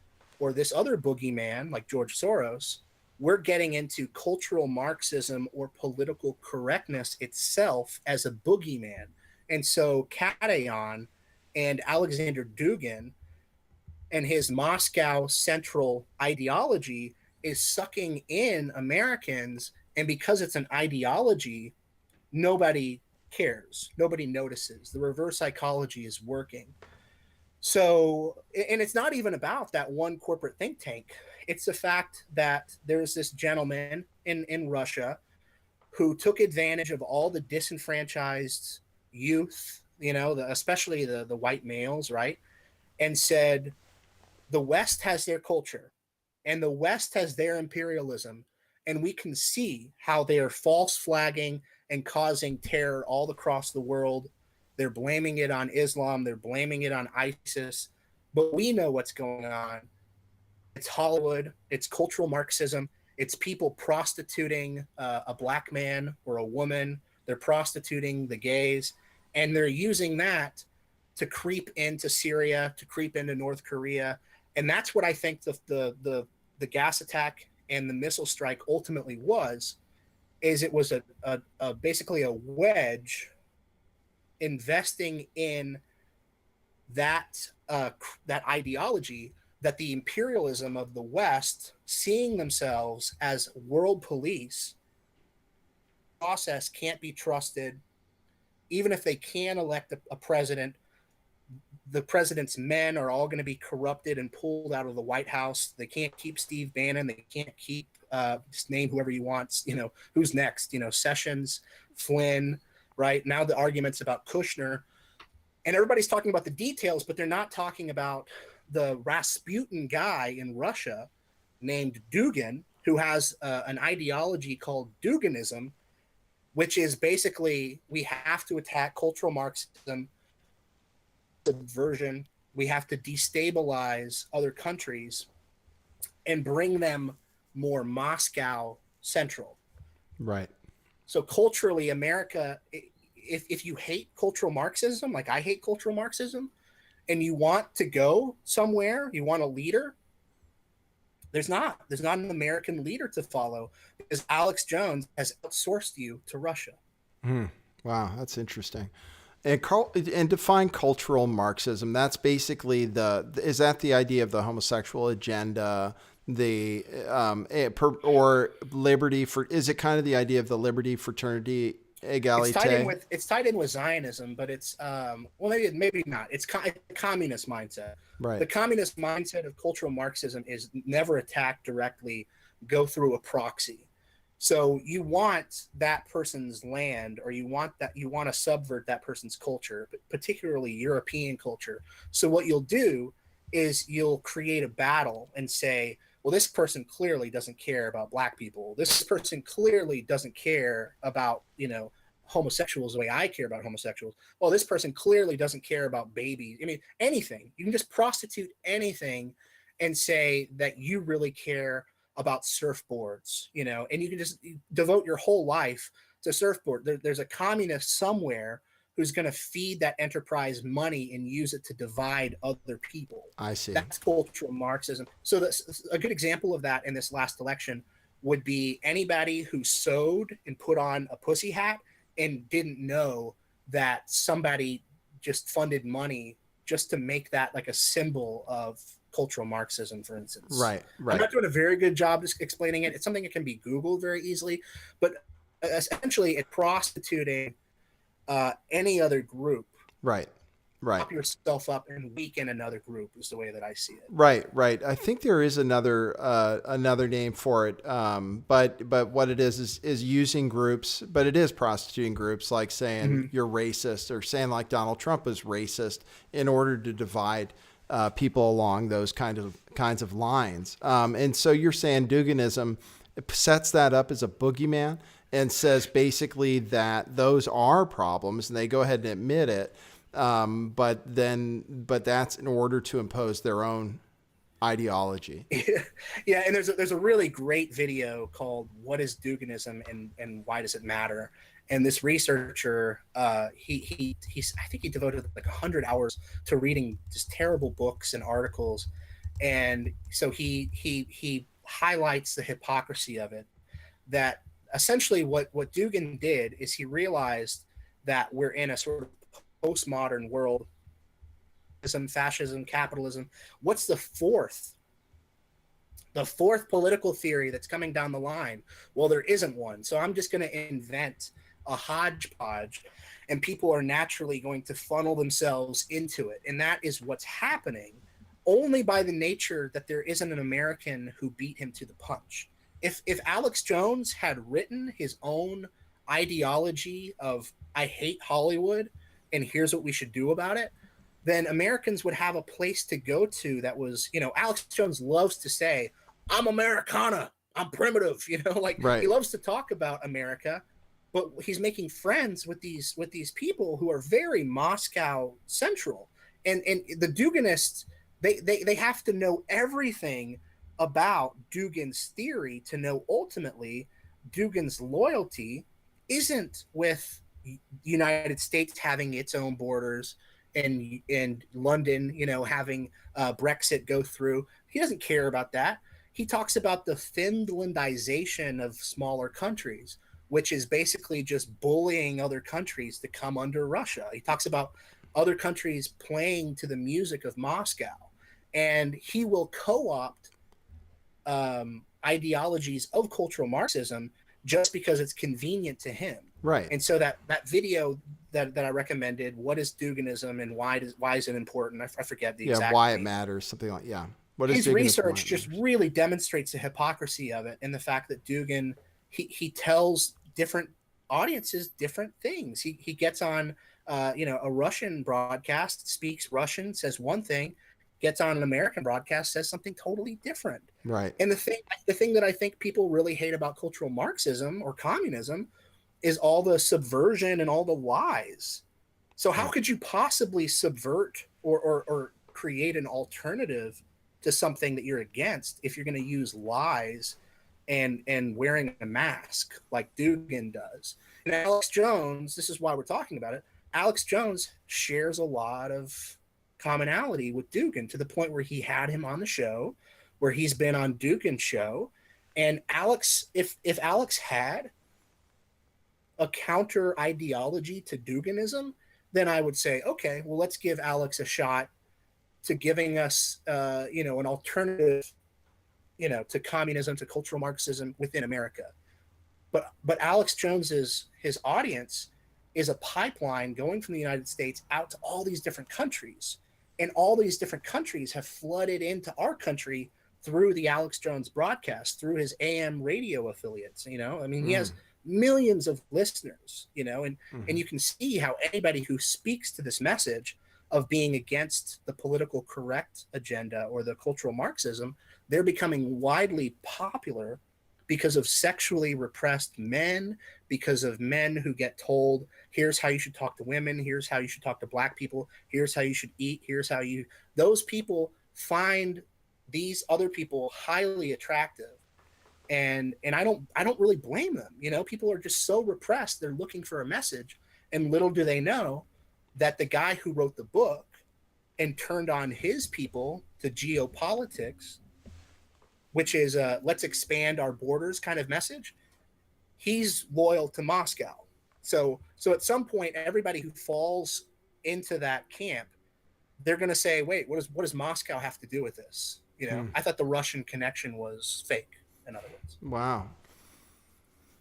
or this other boogeyman like George Soros, we're getting into cultural Marxism or political correctness itself as a boogeyman. And so Katayan and Alexander Dugin and his Moscow central ideology is sucking in Americans. And because it's an ideology, nobody cares. Nobody notices. The reverse psychology is working. So, and it's not even about that one corporate think tank. It's the fact that there's this gentleman in Russia who took advantage of all the disenfranchised youth, especially the white males, right? And said, the West has their culture and the West has their imperialism. And we can see how they are false flagging and causing terror all across the world. They're blaming it on Islam. They're blaming it on ISIS. But we know what's going on. It's Hollywood. It's cultural Marxism. It's people prostituting a black man or a woman. They're prostituting the gays. And they're using that to creep into Syria, to creep into North Korea. And that's what I think the gas attack and the missile strike ultimately was, is it was a basically a wedge investing in that ideology, that the imperialism of the West, seeing themselves as world police, process can't be trusted. Even if they can elect a president, the president's men are all going to be corrupted and pulled out of the White House. They can't keep Steve Bannon. They can't keep just name whoever you want. Who's next? Sessions, Flynn. Right now, the arguments about Kushner, and everybody's talking about the details, but they're not talking about the Rasputin guy in Russia named Dugin, who has an ideology called Duginism, which is basically we have to attack cultural Marxism, subversion. We have to destabilize other countries and bring them more Moscow central. Right. So culturally, America, if you hate cultural Marxism, like I hate cultural Marxism, and you want to go somewhere, you want a leader, there's not an American leader to follow because Alex Jones has outsourced you to Russia. Wow, that's interesting. And define cultural Marxism. That's basically is that the idea of the homosexual agenda, or liberty for? Is it kind of the idea of the liberty, fraternity, egalite? It's tied in with Zionism, but it's well maybe not. It's a communist mindset. Right. The communist mindset of cultural Marxism is never attack directly, go through a proxy. So you want that person's land, or you want to subvert that person's culture, particularly European culture. So what you'll do is you'll create a battle and say, well, this person clearly doesn't care about black people. This person clearly doesn't care about, homosexuals the way I care about homosexuals. Well, this person clearly doesn't care about babies. I mean, anything. You can just prostitute anything and say that you really care about surfboards, and you can just devote your whole life to surfboard. There's a communist somewhere who's going to feed that enterprise money and use it to divide other people. I see. That's cultural Marxism. So that's a good example of that in this last election would be anybody who sewed and put on a pussy hat and didn't know that somebody just funded money just to make that like a symbol of cultural Marxism, for instance. Right, I'm right. not doing a very good job explaining it. It's something that can be Googled very easily, but essentially it's prostituting any other group, Right. Right. prop yourself up and weaken another group is the way that I see it. Right, right. I think there is another name for it, but what it is using groups, but it is prostituting groups, like saying Mm-hmm. you're racist or saying like Donald Trump is racist in order to divide people along those kinds of lines. And so you're saying Duganism sets that up as a boogeyman and says basically that those are problems, and they go ahead and admit it. But that's in order to impose their own ideology. Yeah, and there's a really great video called "What is Duganism and Why Does It Matter?" And this researcher, he's I think he devoted like 100 hours to reading just terrible books and articles, and so he highlights the hypocrisy of it. That essentially what Dugan did is he realized that we're in a sort of postmodern world, fascism, capitalism. What's the fourth political theory that's coming down the line? Well, there isn't one. So I'm just going to invent a hodgepodge, and people are naturally going to funnel themselves into it. And that is what's happening only by the nature that there isn't an American who beat him to the punch. If Alex Jones had written his own ideology of I hate Hollywood and here's what we should do about it, then Americans would have a place to go to that was, Alex Jones loves to say, I'm Americana, I'm primitive, like he Right. loves to talk about America, but he's making friends with these people who are very Moscow central. And the Duganists, they have to know everything about Dugan's theory to know ultimately Dugan's loyalty isn't with the United States having its own borders and London, having Brexit go through. He doesn't care about that. He talks about the Finlandization of smaller countries, which is basically just bullying other countries to come under Russia. He talks about other countries playing to the music of Moscow, and he will co-opt ideologies of cultural Marxism just because it's convenient to him. Right. And so that video that I recommended, what is Duganism and why is it important? I forget the Yeah. exact Why it name. matters. Something like, yeah. What is His Duganism? Why research it just matters. really demonstrates the hypocrisy of it and the fact that Dugan he tells different audiences different things. He gets on a Russian broadcast, speaks Russian, says one thing, gets on an American broadcast, says something totally different. Right. And the thing that I think people really hate about cultural Marxism or communism is all the subversion and all the lies. So how Right. could you possibly subvert or create an alternative to something that you're against if you're going to use lies and wearing a mask like Dugan does? And Alex Jones, this is why we're talking about it. Alex Jones shares a lot of commonality with Dugan to the point where he had him on the show, where he's been on Dugan's show. And Alex, if Alex had a counter ideology to Duganism, then I would say, okay, well, let's give Alex a shot to giving us, an alternative, to communism, to cultural Marxism within America. But Alex Jones's his audience is a pipeline going from the United States out to all these different countries, and all these different countries have flooded into our country through the Alex Jones broadcast, through his AM radio affiliates. I mean, he has millions of listeners. And you can see how anybody who speaks to this message of being against the political correct agenda or the cultural Marxism, they're becoming widely popular because of sexually repressed men, because of men who get told, here's how you should talk to women, here's how you should talk to black people, here's how you should eat, here's how you. Those people find these other people highly attractive. And I don't really blame them. People are just so repressed, they're looking for a message, and little do they know that the guy who wrote the book and turned on his people to geopolitics which is let's expand our borders kind of message, he's loyal to Moscow. So at some point, everybody who falls into that camp, they're going to say, wait, what does Moscow have to do with this? I thought the Russian connection was fake, in other words. Wow.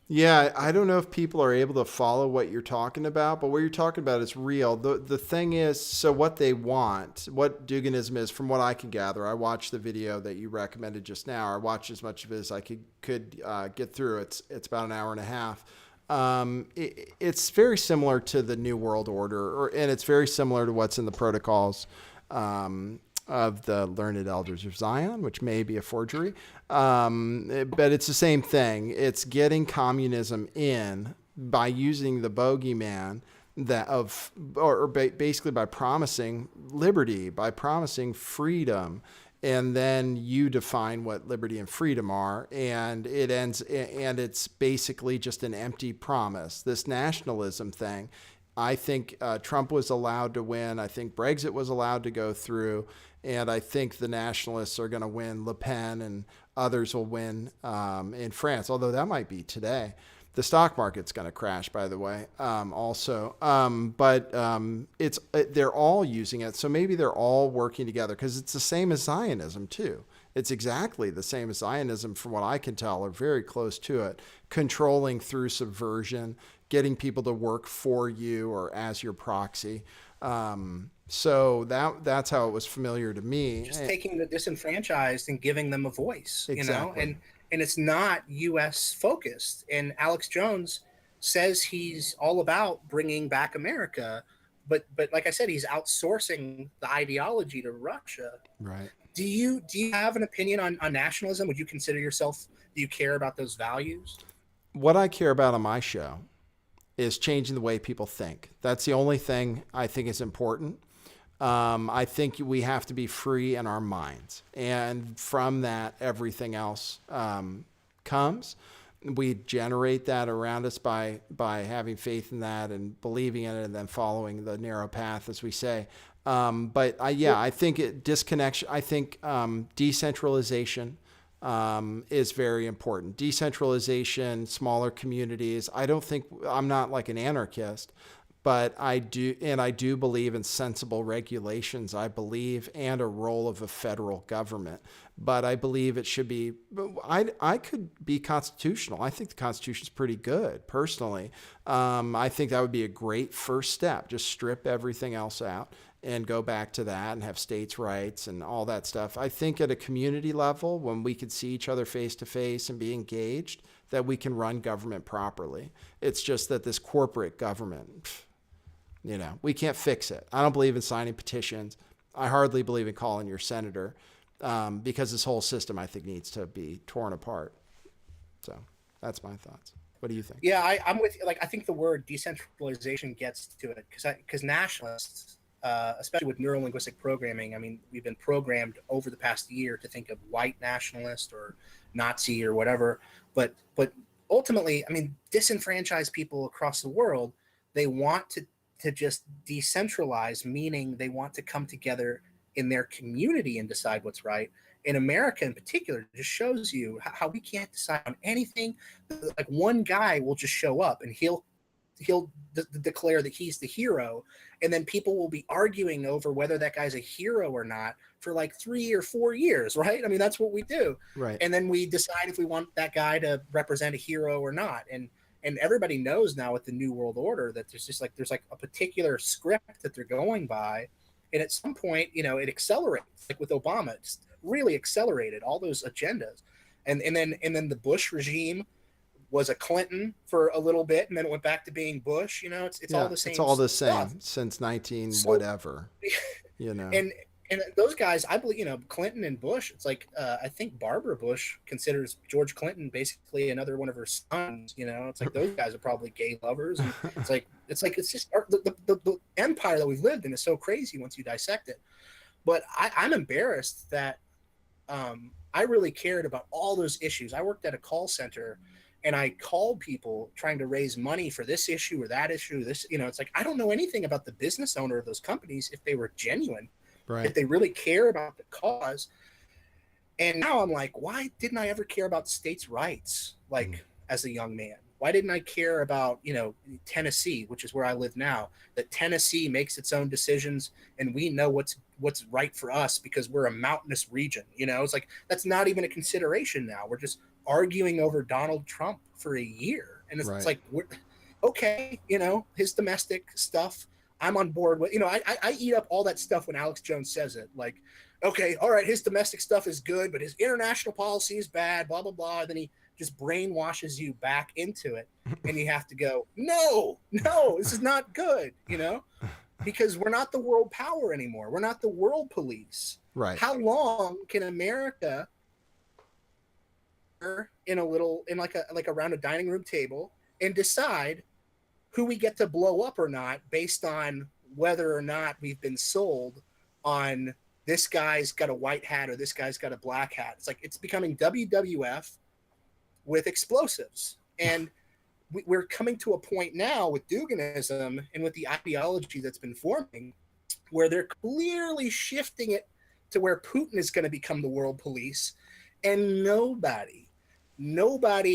Yeah, I don't know if people are able to follow what you're talking about, but what you're talking about is real. The thing is, so what they want, what Duganism is, from what I can gather, I watched the video that you recommended just now. I watched as much of it as I could get through. It's about an hour and a half. It's very similar to the New World Order, and it's very similar to what's in the protocols of the Learned Elders of Zion, which may be a forgery. But it's the same thing. It's getting communism in by using the bogeyman basically by promising liberty, by promising freedom. And then you define what liberty and freedom are, and it's basically just an empty promise. This nationalism thing, I think Trump was allowed to win. I think Brexit was allowed to go through. And I think the nationalists are going to win. Le Pen and others will win in France, although that might be today. The stock market's going to crash, by the way, also. But they're all using it. So maybe they're all working together because it's the same as Zionism, too. It's exactly the same as Zionism, from what I can tell, or very close to it. Controlling through subversion, getting people to work for you or as your proxy. So that's how it was familiar to me. Just taking the disenfranchised and giving them a voice, exactly. And it's not U.S. focused. And Alex Jones says he's all about bringing back America, but like I said, he's outsourcing the ideology to Russia. Right. Do you have an opinion on nationalism? Would you consider yourself? Do you care about those values? What I care about on my show is changing the way people think. That's the only thing I think is important. I think we have to be free in our minds. And from that, everything else comes. We generate that around us by having faith in that and believing in it and then following the narrow path, as we say. I think disconnection, I think decentralization is very important. Decentralization, smaller communities. I'm not like an anarchist, but I do believe in sensible regulations. I believe and a role of a federal government, but I believe it should be. I could be constitutional. I think the Constitution is pretty good, personally. I think that would be a great first step. Just strip everything else out and go back to that and have states' rights and all that stuff. I think at a community level, when we could see each other face to face and be engaged, that we can run government properly. It's just that this corporate government, we can't fix it. I don't believe in signing petitions. I hardly believe in calling your senator because this whole system, I think, needs to be torn apart. So that's my thoughts. What do you think? Yeah, I'm with you. Like, I think the word decentralization gets to it because nationalists, especially with neurolinguistic programming, I mean, we've been programmed over the past year to think of white nationalist or Nazi or whatever. But ultimately, I mean, disenfranchised people across the world, they want to just decentralize, meaning they want to come together in their community and decide what's right. In America in particular, just shows you how we can't decide on anything. Like, one guy will just show up and he'll declare that he's the hero, and then people will be arguing over whether that guy's a hero or not for like 3 or 4 years, right? I mean, that's what we do. Right. And then we decide if we want that guy to represent a hero or not. And everybody knows now with the New World Order that there's like a particular script that they're going by. And at some point, it accelerates, like with Obama. It's really accelerated all those agendas. And then the Bush regime was a Clinton for a little bit, and then it went back to being Bush. It's all the same. It's all the same stuff. Since 19 whatever. And those guys, I believe, Clinton and Bush. It's like I think Barbara Bush considers George Clinton basically another one of her sons. It's like those guys are probably gay lovers. And it's just the empire that we've lived in is so crazy once you dissect it. But I'm embarrassed that I really cared about all those issues. I worked at a call center. And I called people trying to raise money for this issue or that issue. It's like, I don't know anything about the business owner of those companies if they were genuine, right, if they really care about the cause. And now I'm like, why didn't I ever care about states' rights? Mm. Like as a young man, why didn't I care about, Tennessee, which is where I live now, that Tennessee makes its own decisions and we know what's right for us because we're a mountainous region. It's like that's not even a consideration now. We're just arguing over Donald Trump for a year. And it's Right. like, okay, his domestic stuff, I'm on board with. I eat up all that stuff when Alex Jones says it. Like, okay, all right, his domestic stuff is good, but his international policy is bad, blah, blah, blah. Then he just brainwashes you back into it. And you have to go, no, no, this is not good, because we're not the world power anymore. We're not the world police. Right. How long can America in like around a dining room table and decide who we get to blow up or not based on whether or not we've been sold on this guy's got a white hat or this guy's got a black hat? It's like it's becoming WWF with explosives. And we're coming to a point now with Duginism and with the ideology that's been forming where they're clearly shifting it to where Putin is going to become the world police. And nobody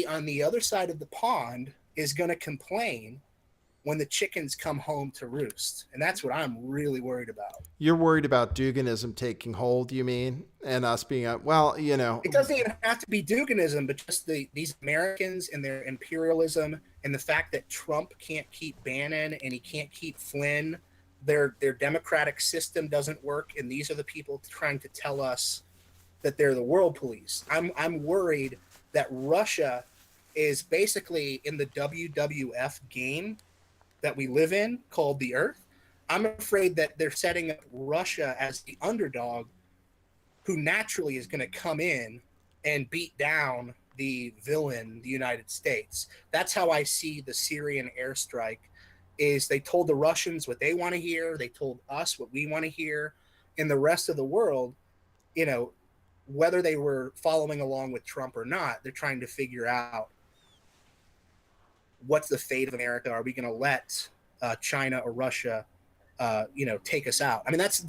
on the other side of the pond is going to complain when the chickens come home to roost. And that's what I'm really worried about. You're worried about Duginism taking hold, you mean? And us being, well, It doesn't even have to be Duginism, but just these Americans and their imperialism and the fact that Trump can't keep Bannon and he can't keep Flynn. Their democratic system doesn't work, and these are the people trying to tell us that they're the world police. I'm worried that Russia is basically in the WWF game that we live in called the Earth. I'm afraid that they're setting up Russia as the underdog who naturally is going to come in and beat down the villain, the United States. That's how I see the Syrian airstrike. Is they told the Russians what they want to hear, they told us what we want to hear, and the rest of the world, whether they were following along with Trump or not, they're trying to figure out what's the fate of America. Are we going to let China or Russia, take us out? I mean, that's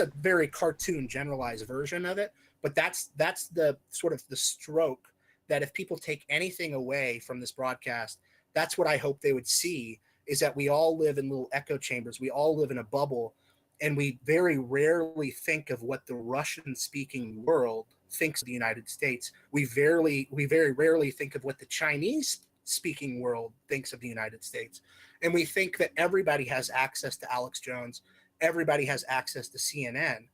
a very cartoon, generalized version of it, but that's the sort of the stroke that if people take anything away from this broadcast, that's what I hope they would see, is that we all live in little echo chambers. We all live in a bubble, and we very rarely think of what the Russian-speaking world thinks of the United States. We very rarely think of what the Chinese-speaking world thinks of the United States. And we think that everybody has access to Alex Jones, everybody has access to CNN.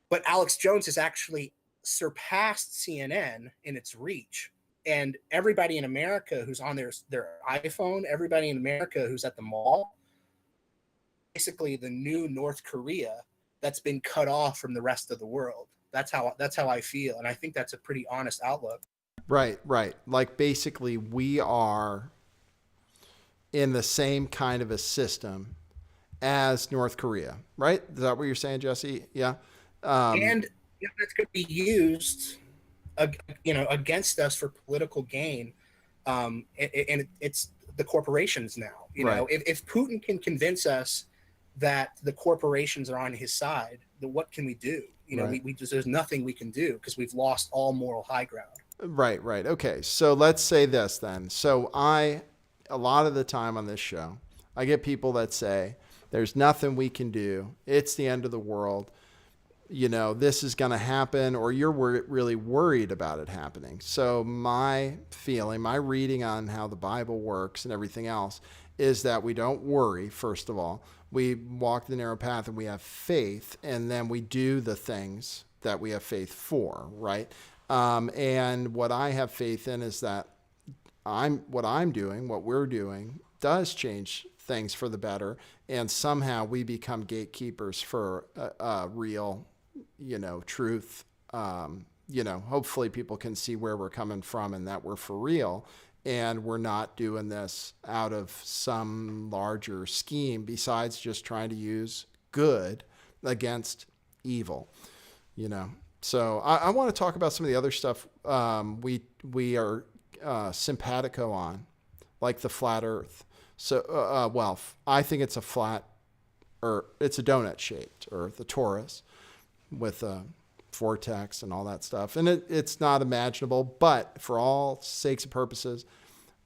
But Alex Jones has actually surpassed CNN in its reach. And everybody in America who's on their iPhone, everybody in America who's at the mall, basically the new North Korea that's been cut off from the rest of the world. That's how I feel, and I think that's a pretty honest outlook. right, right. Like basically, we are in the same kind of a system as North Korea, right? Is that what you're saying, Jesse? Yeah. And that's going to be used, against us for political gain. And it's the corporations now. Right. If Putin can convince us that the corporations are on his side, then what can we do? Right. We just, there's nothing we can do because we've lost all moral high ground. Right, right. Okay. So let's say this then. So a lot of the time on this show, I get people that say, there's nothing we can do. It's the end of the world. This is going to happen, or you're really worried about it happening. So my feeling, my reading on how the Bible works and everything else is that we don't worry, first of all. We walk the narrow path and we have faith, and then we do the things that we have faith for, right? And what I have faith in is that what we're doing does change things for the better, and somehow we become gatekeepers for real, truth. Hopefully people can see where we're coming from and that we're for real, and we're not doing this out of some larger scheme besides just trying to use good against evil. So I want to talk about some of the other stuff we are simpatico on, like the flat Earth. So, I think it's a flat, or it's a donut-shaped Earth, a torus, with vortex and all that stuff. And it's not imaginable, but for all sakes and purposes,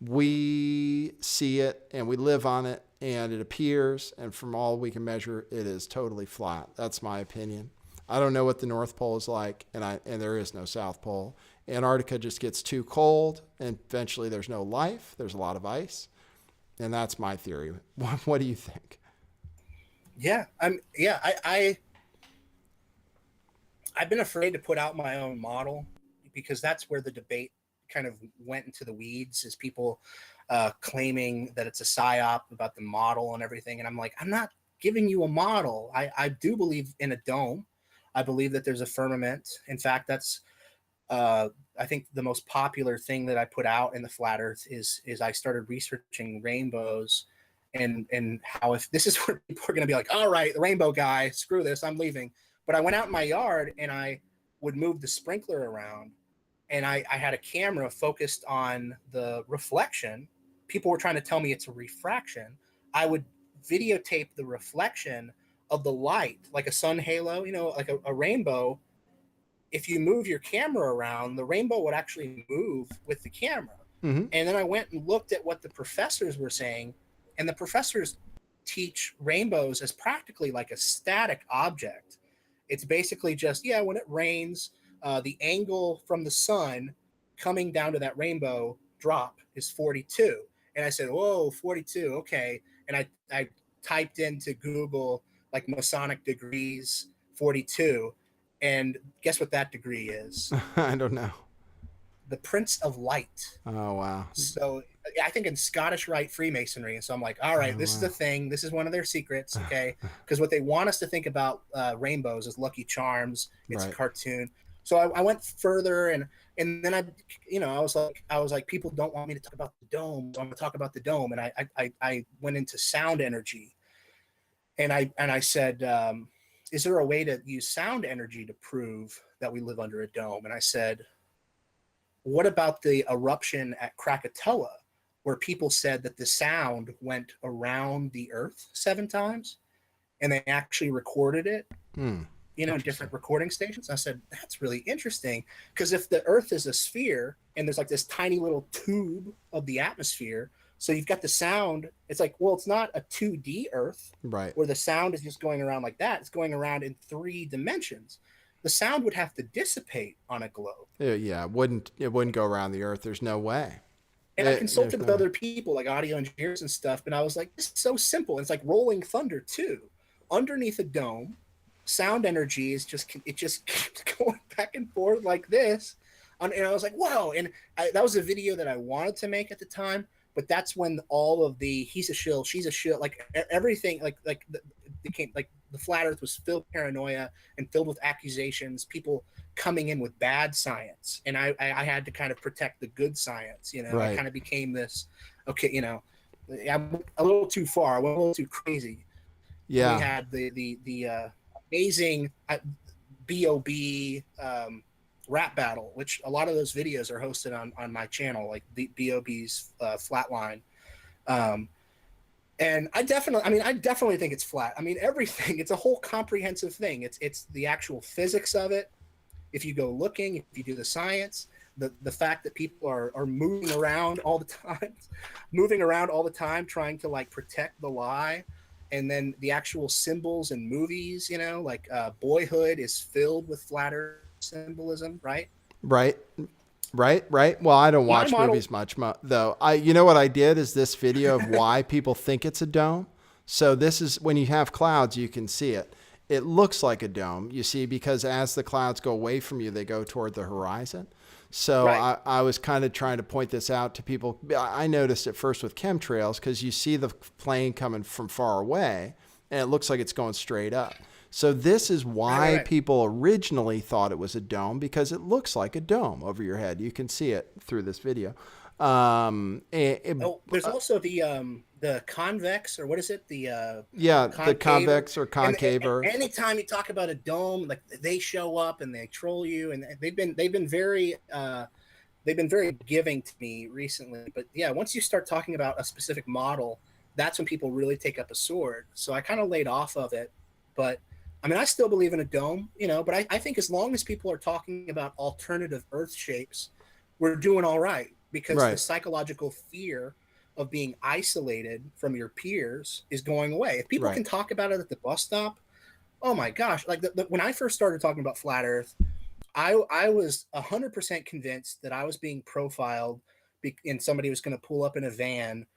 we see it and we live on it, and it appears, and from all we can measure, it is totally flat. That's my opinion. I don't know what the North Pole is like, and there is no South Pole. Antarctica just gets too cold, and eventually there's no life. There's a lot of ice, and that's my theory. What do you think? Yeah, I've been afraid to put out my own model because that's where the debate kind of went into the weeds, is people claiming that it's a psyop about the model and everything. And I'm like, I'm not giving you a model. I do believe in a dome. I believe that there's a firmament. In fact, that's I think the most popular thing that I put out in the flat earth is I started researching rainbows, and how, if this is where people are going to be like, all right, the rainbow guy, screw this, I'm leaving. But I went out in my yard and I would move the sprinkler around, and I had a camera focused on the reflection. People were trying to tell me it's a refraction. I would videotape the reflection of the light, like a sun halo, like a rainbow. If you move your camera around, the rainbow would actually move with the camera. Mm-hmm. And then I went and looked at what the professors were saying, and the professors teach rainbows as practically like a static object. It's basically just, when it rains, the angle from the sun coming down to that rainbow drop is 42. And I said, whoa, 42, okay. And I typed into Google like Masonic degrees 42, and guess what that degree is? I don't know. The Prince of Light. Oh, wow. So I think in Scottish Rite Freemasonry. And so I'm like, all right, this is the thing. This is one of their secrets, okay? Because what they want us to think about rainbows is Lucky Charms. It's a cartoon. So I went further, and then I was like, people don't want me to talk about the dome, so I'm going to talk about the dome. And I went into sound energy, and I said, is there a way to use sound energy to prove that we live under a dome? And I said, what about the eruption at Krakatoa, where people said that the sound went around the earth 7 times, and they actually recorded it, in different recording stations? I said, that's really interesting, because if the earth is a sphere and there's like this tiny little tube of the atmosphere, so you've got the sound, it's like, well, it's not a 2D earth, right, where the sound is just going around like that. It's going around in 3 dimensions. The sound would have to dissipate on a globe. Yeah, it wouldn't go around the earth. There's no way. And I consulted with other people, like audio engineers and stuff, and I was like, this is so simple. It's like rolling thunder too. Underneath a dome, sound energy is just keeps going back and forth like this. And I was like, whoa. And that was a video that I wanted to make at the time, but that's when all of the he's a shill, she's a shill, like everything, became like the flat earth was filled with paranoia and filled with accusations, people coming in with bad science. And I had to kind of protect the good science, Right. I kind of became this, okay, I'm a little too far, I went a little too crazy. Yeah. We had the amazing B.O.B. Rap battle, which a lot of those videos are hosted on my channel, like the B.O.B.'s Flatline. And I definitely think it's flat. I mean, everything, it's a whole comprehensive thing. It's the actual physics of it. If you go looking, if you do the science, the fact that people are moving around all the time, trying to like protect the lie. And then the actual symbols in movies, like Boyhood is filled with flat earth symbolism, right? Right. Well, I don't watch movies much, though. You know what I did is this video of why people think it's a dome. So this is when you have clouds, you can see it. It looks like a dome, you see, because as the clouds go away from you, they go toward the horizon. So right. I was kind of trying to point this out to people. I noticed it first with chemtrails, because you see the plane coming from far away, and it looks like it's going straight up. So this is why people originally thought it was a dome, because it looks like a dome over your head. You can see it through this video. There's also the convex, or what is it? The convex or concave. And anytime you talk about a dome, like they show up and they troll you, and they've been very giving to me recently. But yeah, once you start talking about a specific model, that's when people really take up a sword. So I kind of laid off of it, but I mean, I still believe in a dome, but I think as long as people are talking about alternative Earth shapes, we're doing all right, because the Right. psychological fear of being isolated from your peers is going away. If people Right. can talk about it at the bus stop, oh my gosh! Like when I first started talking about flat Earth, I was 100% convinced that I was being profiled, and somebody was going to pull up in a van,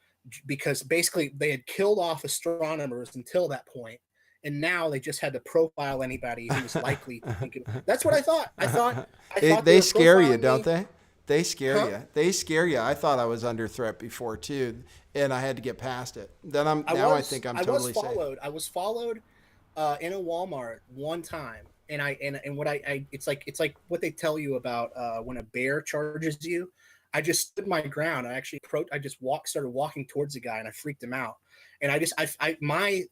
because basically they had killed off astronomers until that point, and now they just had to profile anybody who was likely to think it. That's what I thought. I thought they They were scare you, profiling don't me. they? They scare Huh? you. They scare you. I thought I was under threat before too, and I had to get past it. I Now I was think I'm I was totally safe. followed. I was followed in a Walmart one time, and what I it's like what they tell you about when a bear charges you. I just stood my ground. I just started walking towards the guy, and I freaked him out. And my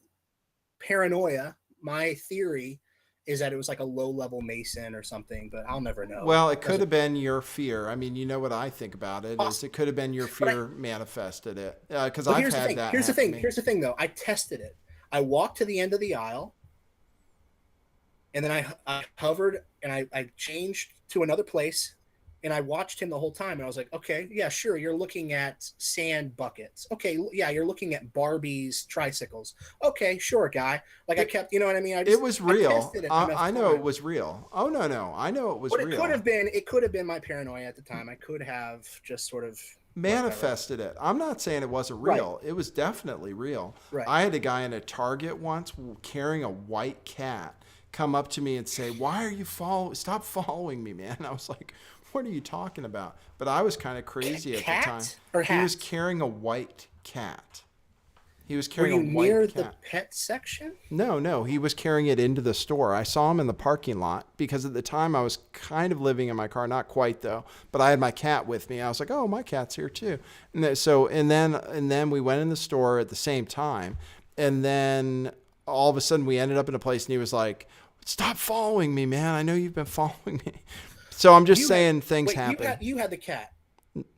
paranoia, my theory is that it was like a low level Mason or something, but I'll never know. Well, it could Doesn't have been your fear. I mean, you know what I think about it is possible. it could have been your But fear manifested it because but I've here's the had thing. that Here's the happen to thing. me. Here's the thing though. I tested it. I walked to the end of the aisle, and then I hovered, and I changed to another place, and I watched him the whole time, and I was like, okay, yeah, sure, you're looking at sand buckets. Okay, yeah, you're looking at Barbie's tricycles. Okay, sure, guy. Like I It kept, you know what I mean? it was I real. tested it enough I know it times. was real. Oh no, no, I know it was But real. it could have been my paranoia at the time. I could have just sort of whatever. Manifested it. I'm not saying it wasn't Right, real. It was definitely real. right. I had a guy in a Target once carrying a white cat come up to me and say, "Why are you follow? Stop following me, man." I was like, "What are you talking about?" But I was kind of crazy at the time. Cat or He was hat? carrying a white cat. He was Were carrying a you white near the cat. pet section? No, no, he was carrying it into the store. I saw him in the parking lot because at the time I was kind of living in my car, not quite though, but I had my cat with me. I was like, "Oh, my cat's here too." And then we went in the store at the same time, and then all of a sudden we ended up in a place, and he was like, "Stop following me, man. I know you've been following me." So I'm just You had saying things wait. happen. You had the cat,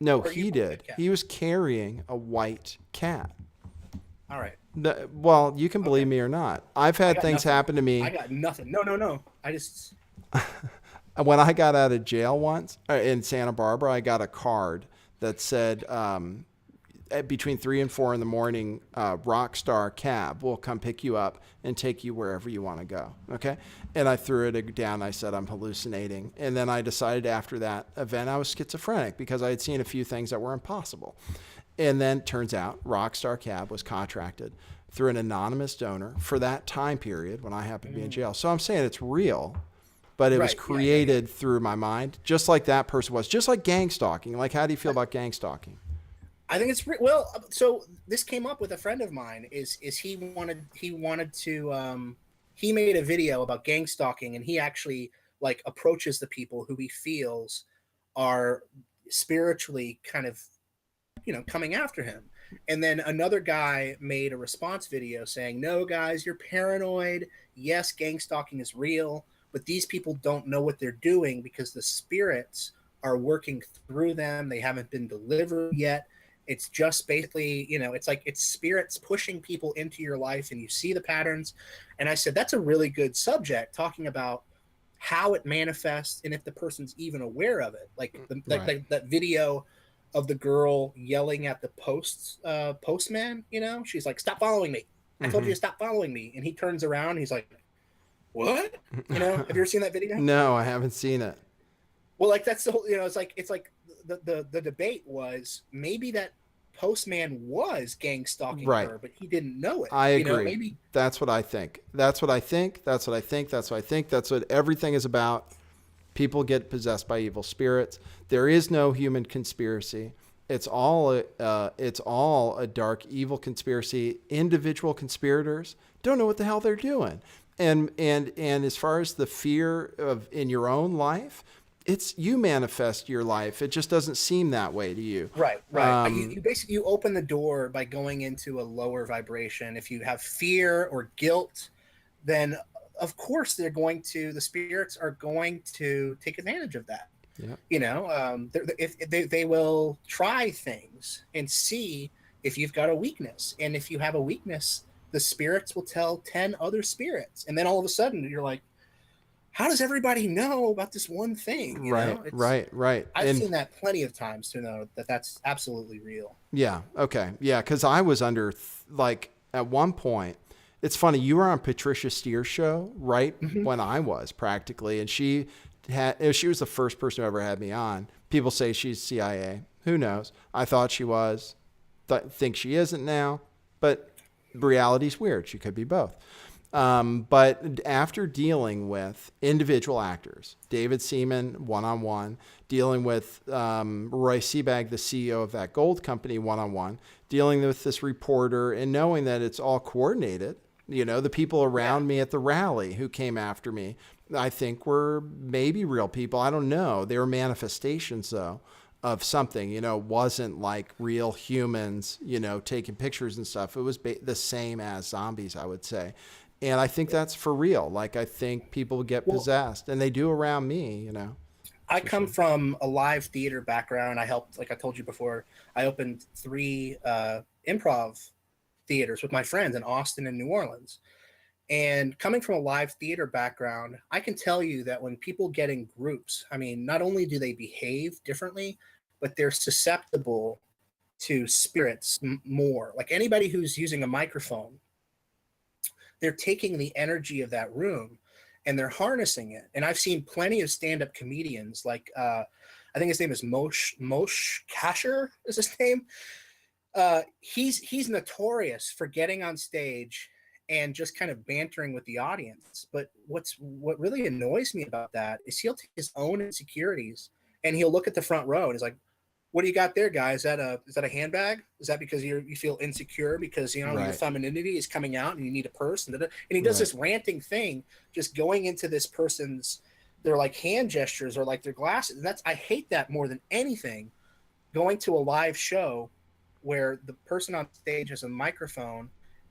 No, or you he owned a did. cat. He was carrying a white cat. All right. Well, you can Okay. believe me or not. I've I had got things nothing. happen to I me. got nothing. No, no, no. I just When I got out of jail once in Santa Barbara, I got a card that said between 3 and 4 in the morning, Rockstar Cab will come pick you up and take you wherever you want to go. Okay. And I threw it down. I said, I'm hallucinating. And then I decided after that event, I was schizophrenic because I had seen a few things that were impossible. And then turns out Rockstar Cab was contracted through an anonymous donor for that time period when I happened to be in jail. So I'm saying it's real, but it was right. Yeah, yeah, yeah. created through my mind, just like that person was, just like gang stalking. Like, how do you feel about gang stalking? I think it's well. So this came up with a friend of mine. Is he wanted to he made a video about gang stalking, and he actually like approaches the people who he feels are spiritually kind of coming after him. And then another guy made a response video saying, no, guys, you're paranoid. Yes, gang stalking is real, but these people don't know what they're doing because the spirits are working through them. They haven't been delivered yet. It's just basically, it's like it's spirits pushing people into your life, and you see the patterns. And I said, that's a really good subject, talking about how it manifests and if the person's even aware of it. Right. Like that video of the girl yelling at the postman. She's like, "Stop following me! I told Mm-hmm. you to stop following me." And he turns around. And he's like, "What?" Have you ever seen that video? No, I haven't seen it. Well, like that's the whole. It's like the debate was maybe that postman was gang stalking Right. her, but he didn't know it. I agree. Maybe That's what I think. That's what I think. That's what I think. That's what I think. That's what everything is about. People get possessed by evil spirits. There is no human conspiracy. It's all a dark evil conspiracy. Individual conspirators don't know what the hell they're doing. And as far as the fear of in your own life, it's you manifest your life. It just doesn't seem that way to you. right, right. You, Um, you basically you open the door by going into a lower vibration. If you have fear or guilt, then of course the spirits are going to take advantage of that. yeah. If they will try things and see if you've got a weakness, and if you have a weakness, the spirits will tell 10 other spirits. And then all of a sudden you're like, how does everybody know about this one thing? You Right, know, it's, right, right. I've And seen that plenty of times to know that that's absolutely real. yeah, okay. Yeah, because I was under, like, at one point, it's funny, you were on Patricia Steer's show right Mm-hmm. when I was practically, and she was the first person who ever had me on. People say she's CIA. Who knows? I thought she was. Think she isn't now, but reality's weird. She could be both. But after dealing with individual actors, David Seaman one-on-one, dealing with Roy Sebag, the CEO of that gold company one-on-one, dealing with this reporter, and knowing that it's all coordinated, the people around me at the rally who came after me, I think were maybe real people. I don't know. They were manifestations, though, of something. It wasn't like real humans, taking pictures and stuff. It was the same as zombies, I would say. And I think that's for real. Like, I think people get Well, possessed, and they do around me, I for come sure. from a live theater background. I helped, like I told you before, I opened 3 improv theaters with my friends in Austin and New Orleans. And coming from a live theater background, I can tell you that when people get in groups, I mean, not only do they behave differently, but they're susceptible to spirits more. Like anybody who's using a microphone, they're taking the energy of that room and they're harnessing it. And I've seen plenty of stand-up comedians, like I think his name is Moshe Kasher is his name. He's notorious for getting on stage and just kind of bantering with the audience. But what really annoys me about that is he'll take his own insecurities and he'll look at the front row and he's like, "What do you got there, guy? Is that a handbag? Is that because you feel insecure because your Right, femininity is coming out and you need a purse?" And he does right. this ranting thing, just going into this person's their like hand gestures or like their glasses. And I hate that more than anything. Going to a live show where the person on stage has a microphone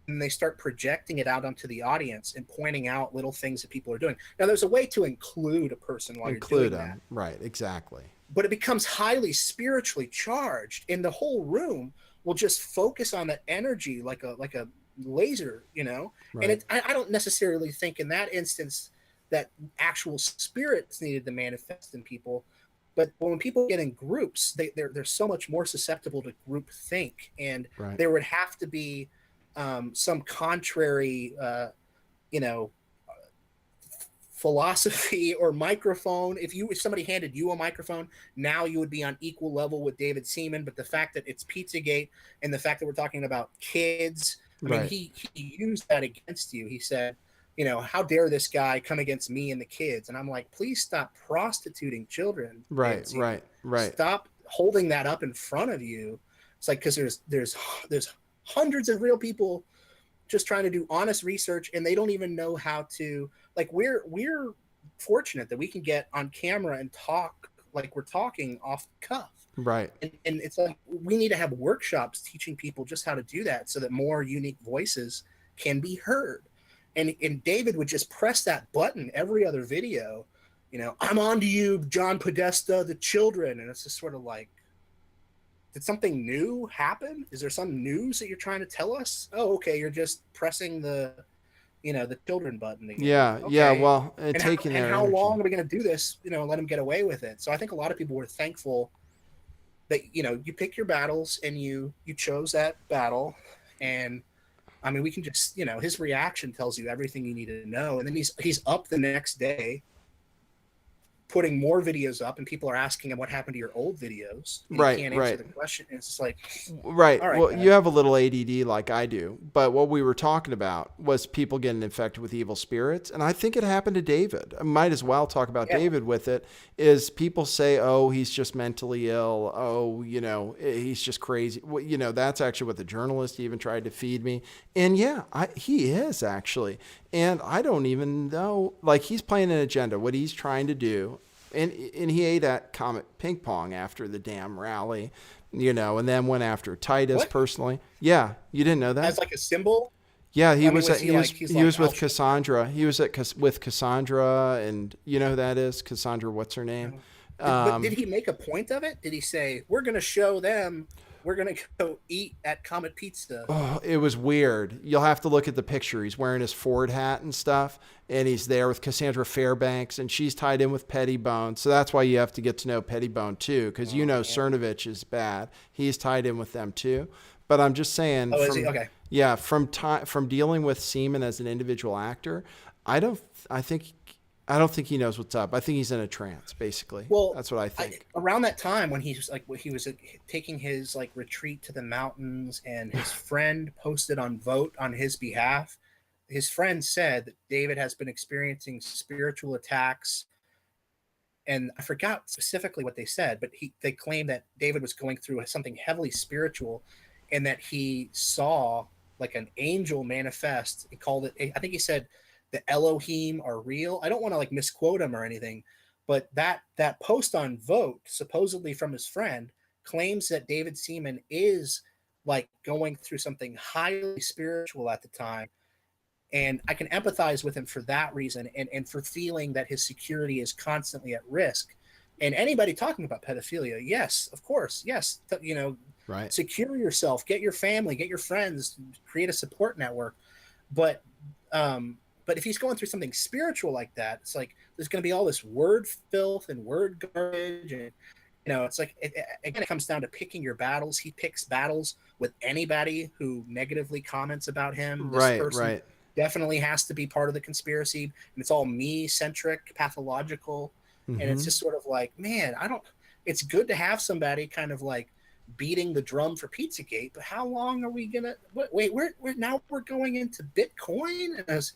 and they start projecting it out onto the audience and pointing out little things that people are doing. Now, there's a way to include a person while you're Include doing that, them. Right, exactly. but it becomes highly spiritually charged, and the whole room will just focus on that energy like a laser, And Right. I don't necessarily think in that instance that actual spirits needed to manifest in people, but when people get in groups, they're so much more susceptible to group think, and Right. there would have to be some contrary, you know, philosophy or microphone. If somebody handed you a microphone, now you would be on equal level with David Seaman. But the fact that it's Pizzagate and the fact that we're talking about kids, I mean, Right. he used that against you. He said, how dare this guy come against me and the kids? And I'm like, please stop prostituting children, David Right. Seaman. Right. Right. Stop holding that up in front of you. It's like, because there's hundreds of real people just trying to do honest research, and they don't even know how to, like, we're fortunate that we can get on camera and talk like we're talking off the cuff. Right. And it's like we need to have workshops teaching people just how to do that so that more unique voices can be heard. And David would just press that button every other video, I'm on to you, John Podesta, the children. And it's just sort of like, did something new happen? Is there some news that you're trying to tell us? Oh, okay, you're just pressing the children button again. Yeah. Yeah. Okay. Well, And how, taking and their how long energy. are we going to do this? Let them get away with it. So I think a lot of people were thankful that you pick your battles and you chose that battle. And I mean, we can just his reaction tells you everything you need to know. And then he's up the next day putting more videos up, and people are asking him what happened to your old videos, and he Right. can't answer Right. the question. And it's just like, Right. all right, Well, guys. you have a little ADD like I do, but what we were talking about was people getting infected with evil spirits, and I think it happened to David. I might as well talk about Yeah. David with it. Is people say, "Oh, he's just mentally ill. Oh, he's just crazy." Well, that's actually what the journalist even tried to feed me. And yeah, he is actually, and I don't even know. Like, he's playing an agenda. What he's trying to do. And he ate at Comet Ping Pong after the damn rally, and then went after Titus What? personally. Yeah, you didn't know that? As like a symbol? Yeah, he I mean, was was at, he like he's he like was I'll with shut down? Cassandra. He was with Cassandra, and you know who that is? Cassandra, what's her name? But did he make a point of it? Did he say we're going to show them we're gonna go eat at Comet Pizza. Oh, it was weird. You'll have to look at the picture. He's wearing his Ford hat and stuff, and he's there with Cassandra Fairbanks, and she's tied in with Pettibone. So that's why you have to get to know Pettibone too, because Oh man. Cernovich is bad. He's tied in with them too. But I'm just saying, Oh, is he? Okay. from dealing with Seaman as an individual actor, I don't. I think. I don't think he knows what's up. I think he's in a trance. Basically, Well, that's what I think. around that time when he was taking his like retreat to the mountains, and his friend posted on Vote on his behalf. His friend said that David has been experiencing spiritual attacks, and I forgot specifically what they said, but they claimed that David was going through something heavily spiritual, and that he saw like an angel manifest. He called it. I think he said the Elohim are real. I don't want to like misquote him or anything, but that post on Vote, supposedly from his friend, claims that David Seaman is like going through something highly spiritual at the time. And I can empathize with him for that reason, and for feeling that his security is constantly at risk. And anybody talking about pedophilia, yes, of course, yes, Right. secure yourself, get your family, get your friends, create a support network. But but if he's going through something spiritual like that, it's like there's going to be all this word filth and word garbage, and it's like again, it comes down to picking your battles. He picks battles with anybody who negatively comments about him. This Right. person Right. definitely has to be part of the conspiracy, and it's all me centric, pathological, and it's Mm-hmm. just sort of like, man, I don't. It's good to have somebody kind of like beating the drum for Pizzagate, but how long are we gonna wait? We're going into Bitcoin, and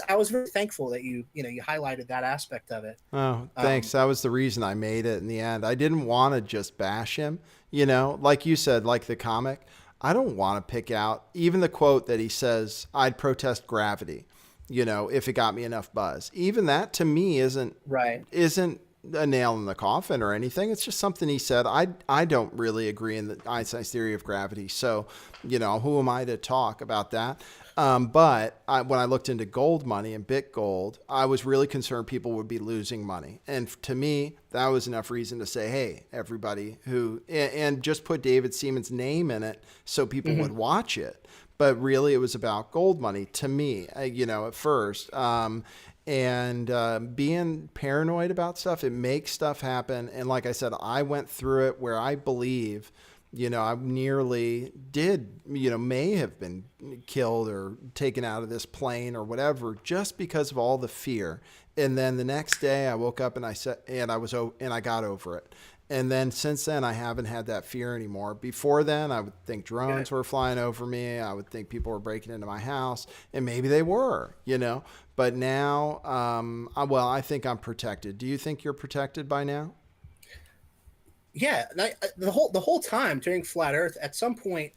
I was very thankful that you highlighted that aspect of it. Oh, thanks. That was the reason I made it in the end. I didn't want to just bash him, like you said, like the comic. I don't want to pick out even the quote that he says, I'd protest gravity, if it got me enough buzz. Even that to me Right. isn't a nail in the coffin or anything. It's just something he said. I don't really agree in Einstein's theory of gravity. So, who am I to talk about that? But when I looked into gold money and BitGold, I was really concerned people would be losing money. And to me, that was enough reason to say, hey, everybody and just put David Seaman's name in it so people would watch it. But really, it was about gold money to me, at first. And being paranoid about stuff, it makes stuff happen. And like I said, I went through it where I believe, I nearly did, may have been killed or taken out of this plane or whatever, just because of all the fear. And then the next day I woke up and I got over it. And then since then, I haven't had that fear anymore. Before then, I would think drones were flying over me. I would think people were breaking into my house, and maybe they were, But now, I think I'm protected. Do you think you're protected by now? Yeah, the whole time during Flat Earth, at some point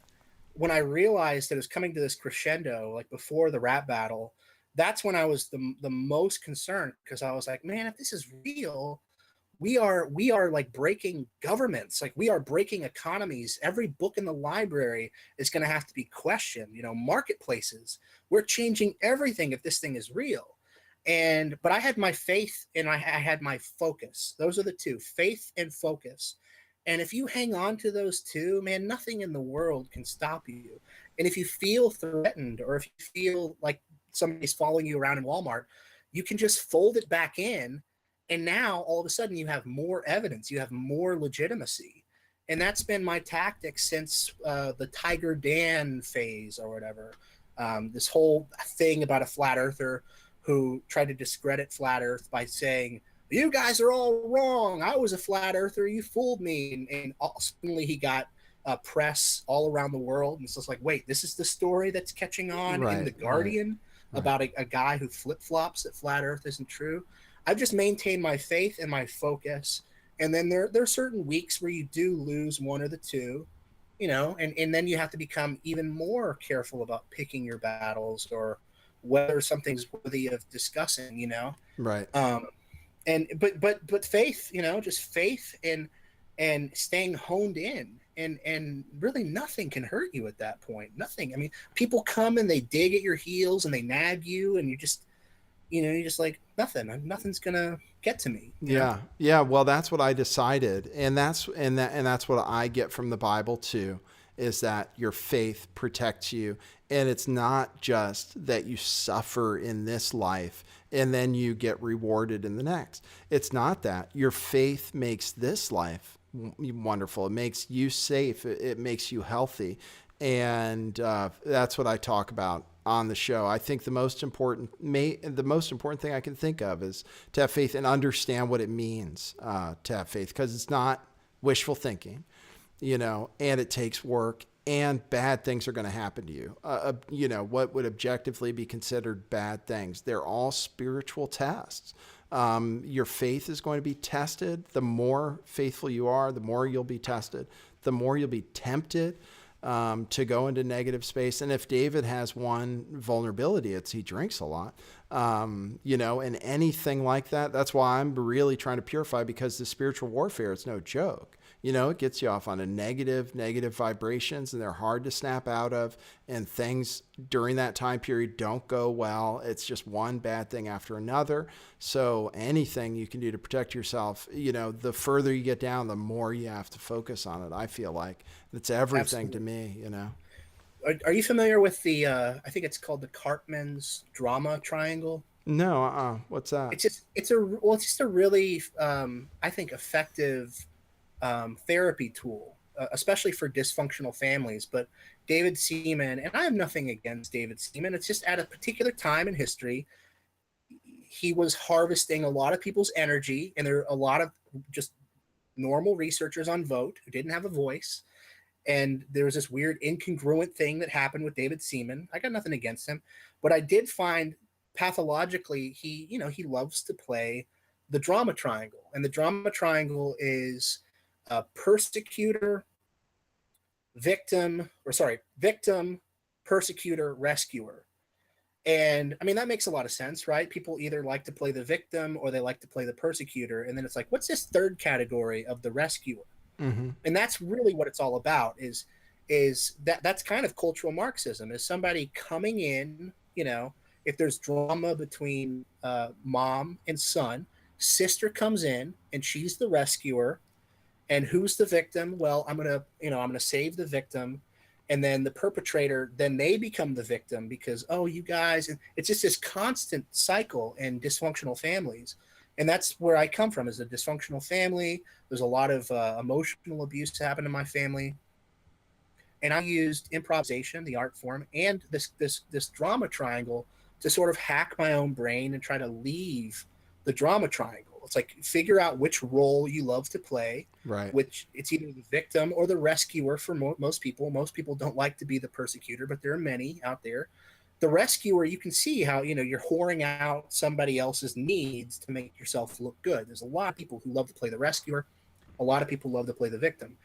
when I realized that it was coming to this crescendo, like before the rap battle, that's when I was the most concerned, because I was like, man, if this is real, we are like breaking governments, like we are breaking economies. Every book in the library is going to have to be questioned. Marketplaces, we're changing everything if this thing is real. But I had my faith and I had my focus. Those are the two: faith and focus. And if you hang on to those two, man, nothing in the world can stop you. And if you feel threatened, or if you feel like somebody's following you around in Walmart, you can just fold it back in. And now all of a sudden you have more evidence, you have more legitimacy. And that's been my tactic since the Tiger Dan phase or whatever. This whole thing about a flat earther who tried to discredit flat earth by saying, you guys are all wrong. I was a flat earther. You fooled me. And suddenly he got press all around the world. And it's just like, wait, this is the story that's catching on in The Guardian about a guy who flip-flops that flat earth isn't true. I've just maintained my faith and my focus. And then there are certain weeks where you do lose one or the two, and then you have to become even more careful about picking your battles, or whether something's worthy of discussing, Right. But faith, just faith and staying honed in, and really nothing can hurt you at that point. Nothing. I mean, people come and they dig at your heels and they nag you, and you're just like, Nothing's gonna get to me, you know. Yeah. Yeah. Well, that's what I decided. And that's what I get from the Bible too, is that your faith protects you. And it's not just that you suffer in this life and then you get rewarded in the next. It's not that. Your faith makes this life wonderful. It makes you safe. It makes you healthy. And that's what I talk about on the show. I think the most important thing I can think of is to have faith and understand what it means to have faith, because it's not wishful thinking, and it takes work, and bad things are going to happen to you. What would objectively be considered bad things? They're all spiritual tests. Your faith is going to be tested. The more faithful you are, the more you'll be tested, the more you'll be tempted to go into negative space. And if David has one vulnerability, it's he drinks a lot, and anything like that. That's why I'm really trying to purify, because the spiritual warfare is no joke. It gets you off on a negative vibrations, and they're hard to snap out of. And things during that time period don't go well. It's just one bad thing after another. So anything you can do to protect yourself, the further you get down, the more you have to focus on it. I feel like it's everything Absolutely. to me. Are you familiar with the? I think it's called the Cartman's drama triangle. No, what's that? It's just a really I think effective therapy tool, especially for dysfunctional families. But David Seaman, and I have nothing against David Seaman. It's just at a particular time in history, he was harvesting a lot of people's energy, and there are a lot of just normal researchers on Vote who didn't have a voice. And there was this weird incongruent thing that happened with David Seaman. I got nothing against him, but I did find pathologically he loves to play the drama triangle, and the drama triangle is persecutor, victim, persecutor, rescuer. And I mean, that makes a lot of sense, right? People either like to play the victim or they like to play the persecutor. And then it's like, what's this third category of the rescuer? Mm-hmm. And that's really what it's all about, is that's kind of cultural Marxism, is somebody coming in, if there's drama between mom and son, sister comes in and she's the rescuer. And who's the victim? Well, I'm gonna save the victim, and then the perpetrator, then they become the victim because, oh, you guys, and it's just this constant cycle in dysfunctional families. And that's where I come from, is a dysfunctional family. There's a lot of emotional abuse happen in my family, and I used improvisation, the art form, and this drama triangle to sort of hack my own brain and try to leave the drama triangle. It's like, figure out which role you love to play. Right. Which it's either the victim or the rescuer for most people. Most people don't like to be the persecutor, but there are many out there. The rescuer, you can see how, you're whoring out somebody else's needs to make yourself look good. There's a lot of people who love to play the rescuer. A lot of people love to play the victim.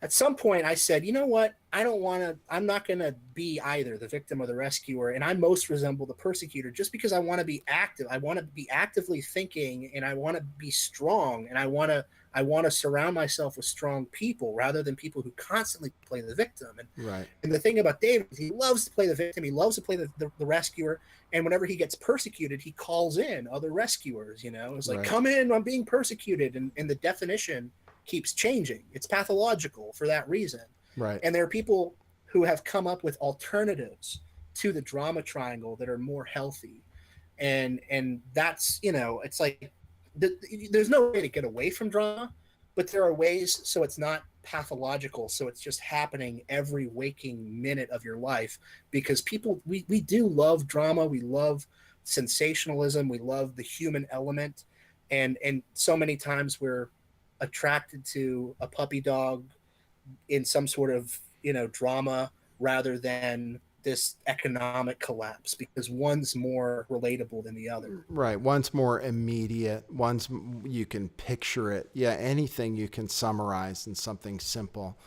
At some point I said, you know what? I'm not going to be either the victim or the rescuer. And I most resemble the persecutor, just because I want to be active. I want to be actively thinking, and I want to be strong. And I want to surround myself with strong people rather than people who constantly play the victim. Right. And the thing about David is he loves to play the victim. He loves to play the rescuer. And whenever he gets persecuted, he calls in other rescuers, It's like, right. Come in, I'm being persecuted. And the definition keeps changing. It's pathological for that reason. Right. And there are people who have come up with alternatives to the drama triangle that are more healthy. And that's, it's like, there's no way to get away from drama, but there are ways so it's not pathological. So it's just happening every waking minute of your life, because people, we do love drama. We love sensationalism. We love the human element. And so many times we're attracted to a puppy dog in some sort of drama rather than this economic collapse, because one's more relatable than the other. Right. One's more immediate. One's, you can picture it. Yeah. Anything you can summarize in something simple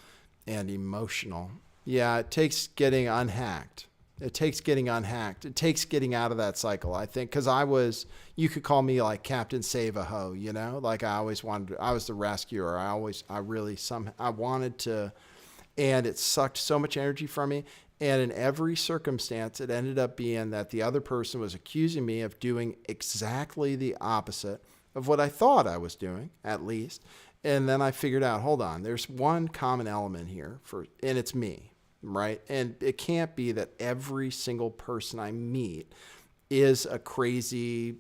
and emotional. Yeah. It takes getting unhacked. It takes getting unhacked. It takes getting out of that cycle, I think, because you could call me like Captain Save a Ho, like I always wanted I was the rescuer. I wanted to, and it sucked so much energy from me. And in every circumstance, it ended up being that the other person was accusing me of doing exactly the opposite of what I thought I was doing, at least. And then I figured out, hold on, there's one common element here, and it's me, right? And it can't be that every single person I meet is a crazy,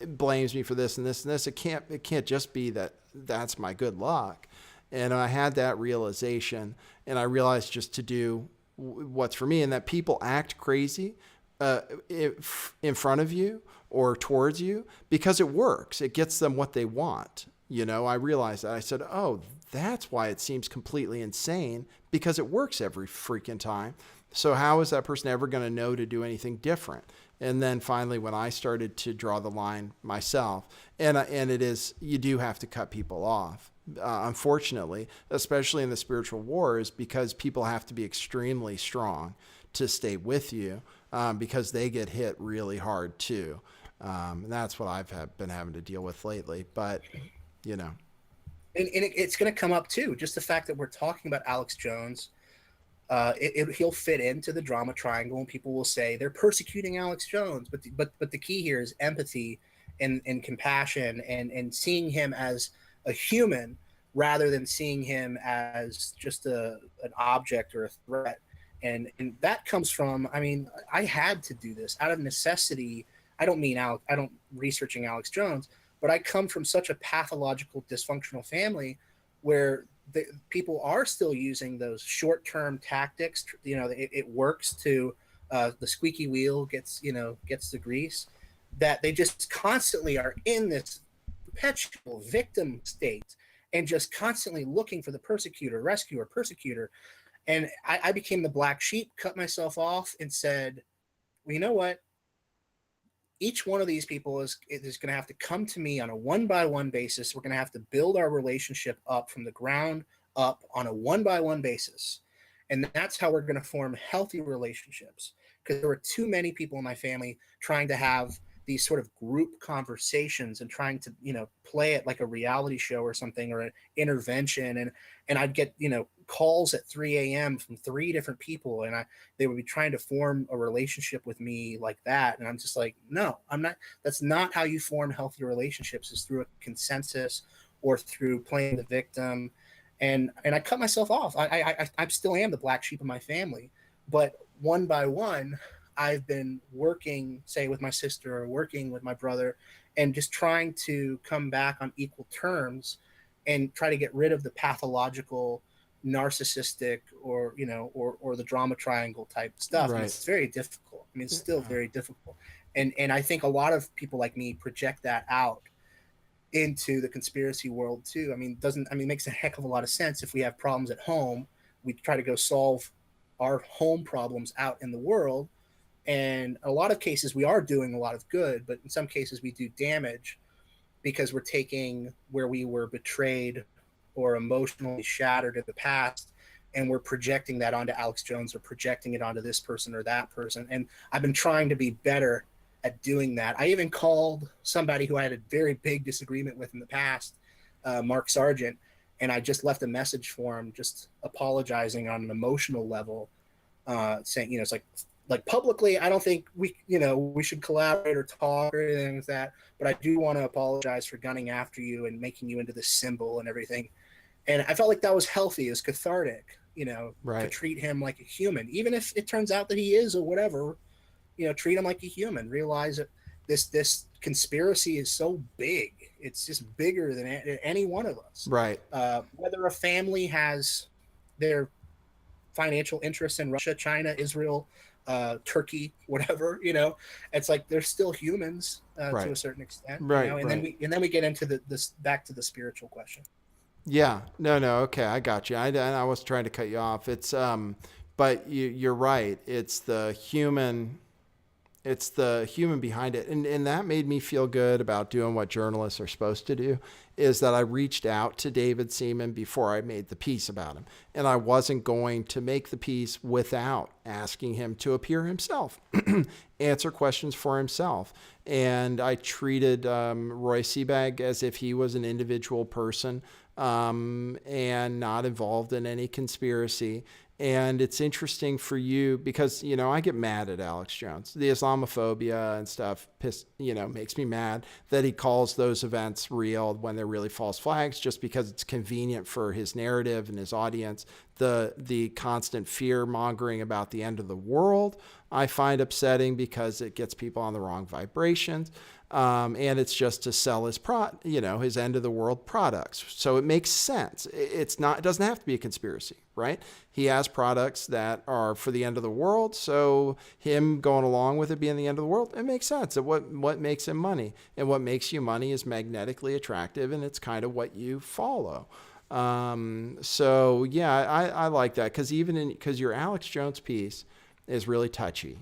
blames me for this and this and this. It can't just be that that's my good luck. And I had that realization, and I realized just to do what's for me, and that people act crazy in front of you or towards you because it works. It gets them what they want. I realized that. I said, oh, that's why it seems completely insane, because it works every freaking time. So how is that person ever going to know to do anything different? And then finally, when I started to draw the line myself, and it is, you do have to cut people off. Unfortunately, especially in the spiritual wars, because people have to be extremely strong to stay with you, because they get hit really hard too. And that's what I've been having to deal with lately. But, And it's going to come up too. Just the fact that we're talking about Alex Jones, he'll fit into the drama triangle, and people will say they're persecuting Alex Jones. But the key here is empathy and compassion, and seeing him as a human rather than seeing him as just an object or a threat. And that comes from, I had to do this out of necessity. I don't researching Alex Jones, but I come from such a pathological, dysfunctional family where people are still using those short-term tactics. It works to the squeaky wheel gets the grease, that they just constantly are in this perpetual victim state and just constantly looking for the persecutor. And I became the black sheep, cut myself off, and said, well, you know what? Each one of these people is going to have to come to me on a one-by-one basis. We're going to have to build our relationship up from the ground up on a one-by-one basis. And that's how we're going to form healthy relationships. Because there were too many people in my family trying to have these sort of group conversations and trying to, play it like a reality show or something, or an intervention. And I'd get, calls at 3 a.m. from 3 different people. And they would be trying to form a relationship with me like that. And I'm just like, no, I'm not. That's not how you form healthy relationships, is through a consensus or through playing the victim. And I cut myself off. I still am the black sheep of my family, but one by one, I've been working, say, with my sister or working with my brother, and just trying to come back on equal terms and try to get rid of the pathological, narcissistic, or the drama triangle type stuff. Right. And it's very difficult. It's still very difficult. And I think a lot of people like me project that out into the conspiracy world too. It makes a heck of a lot of sense. If we have problems at home, we try to go solve our home problems out in the world. And in a lot of cases, we are doing a lot of good, but in some cases we do damage because we're taking where we were betrayed or emotionally shattered in the past, and we're projecting that onto Alex Jones, or projecting it onto this person or that person. And I've been trying to be better at doing that. I even called somebody who I had a very big disagreement with in the past, Mark Sargent, and I just left a message for him, just apologizing on an emotional level, saying, it's like publicly, I don't think we should collaborate or talk or anything like that, but I do want to apologize for gunning after you and making you into this symbol and everything. And I felt like that was healthy, it was cathartic, Right. to treat him like a human, even if it turns out that he is or whatever, treat him like a human. Realize that this conspiracy is so big. It's just bigger than any one of us. Right. Whether a family has their financial interests in Russia, China, Israel, Turkey, whatever, it's like they're still humans Right. to a certain extent, Right. and then we get into this back to the spiritual question. Yeah. No. Okay. I got you. I was trying to cut you off. It's but you're right. It's the human behind it. And that made me feel good about doing what journalists are supposed to do, is that I reached out to David Seaman before I made the piece about him. And I wasn't going to make the piece without asking him to appear himself, answer questions for himself. And I treated Roy Seabag as if he was an individual person, and not involved in any conspiracy. And it's interesting for you because, I get mad at Alex Jones. The Islamophobia and stuff makes me mad that he calls those events real when they're really false flags just because it's convenient for his narrative and his audience. The constant fear mongering about the end of the world, I find upsetting because it gets people on the wrong vibrations. And it's just to sell his end of the world products. So it makes sense. It doesn't have to be a conspiracy, right? He has products that are for the end of the world. So him going along with it being the end of the world, it makes sense. What makes him money, and what makes you money is magnetically attractive, and it's kind of what you follow. So yeah, I like that because your Alex Jones piece is really touchy,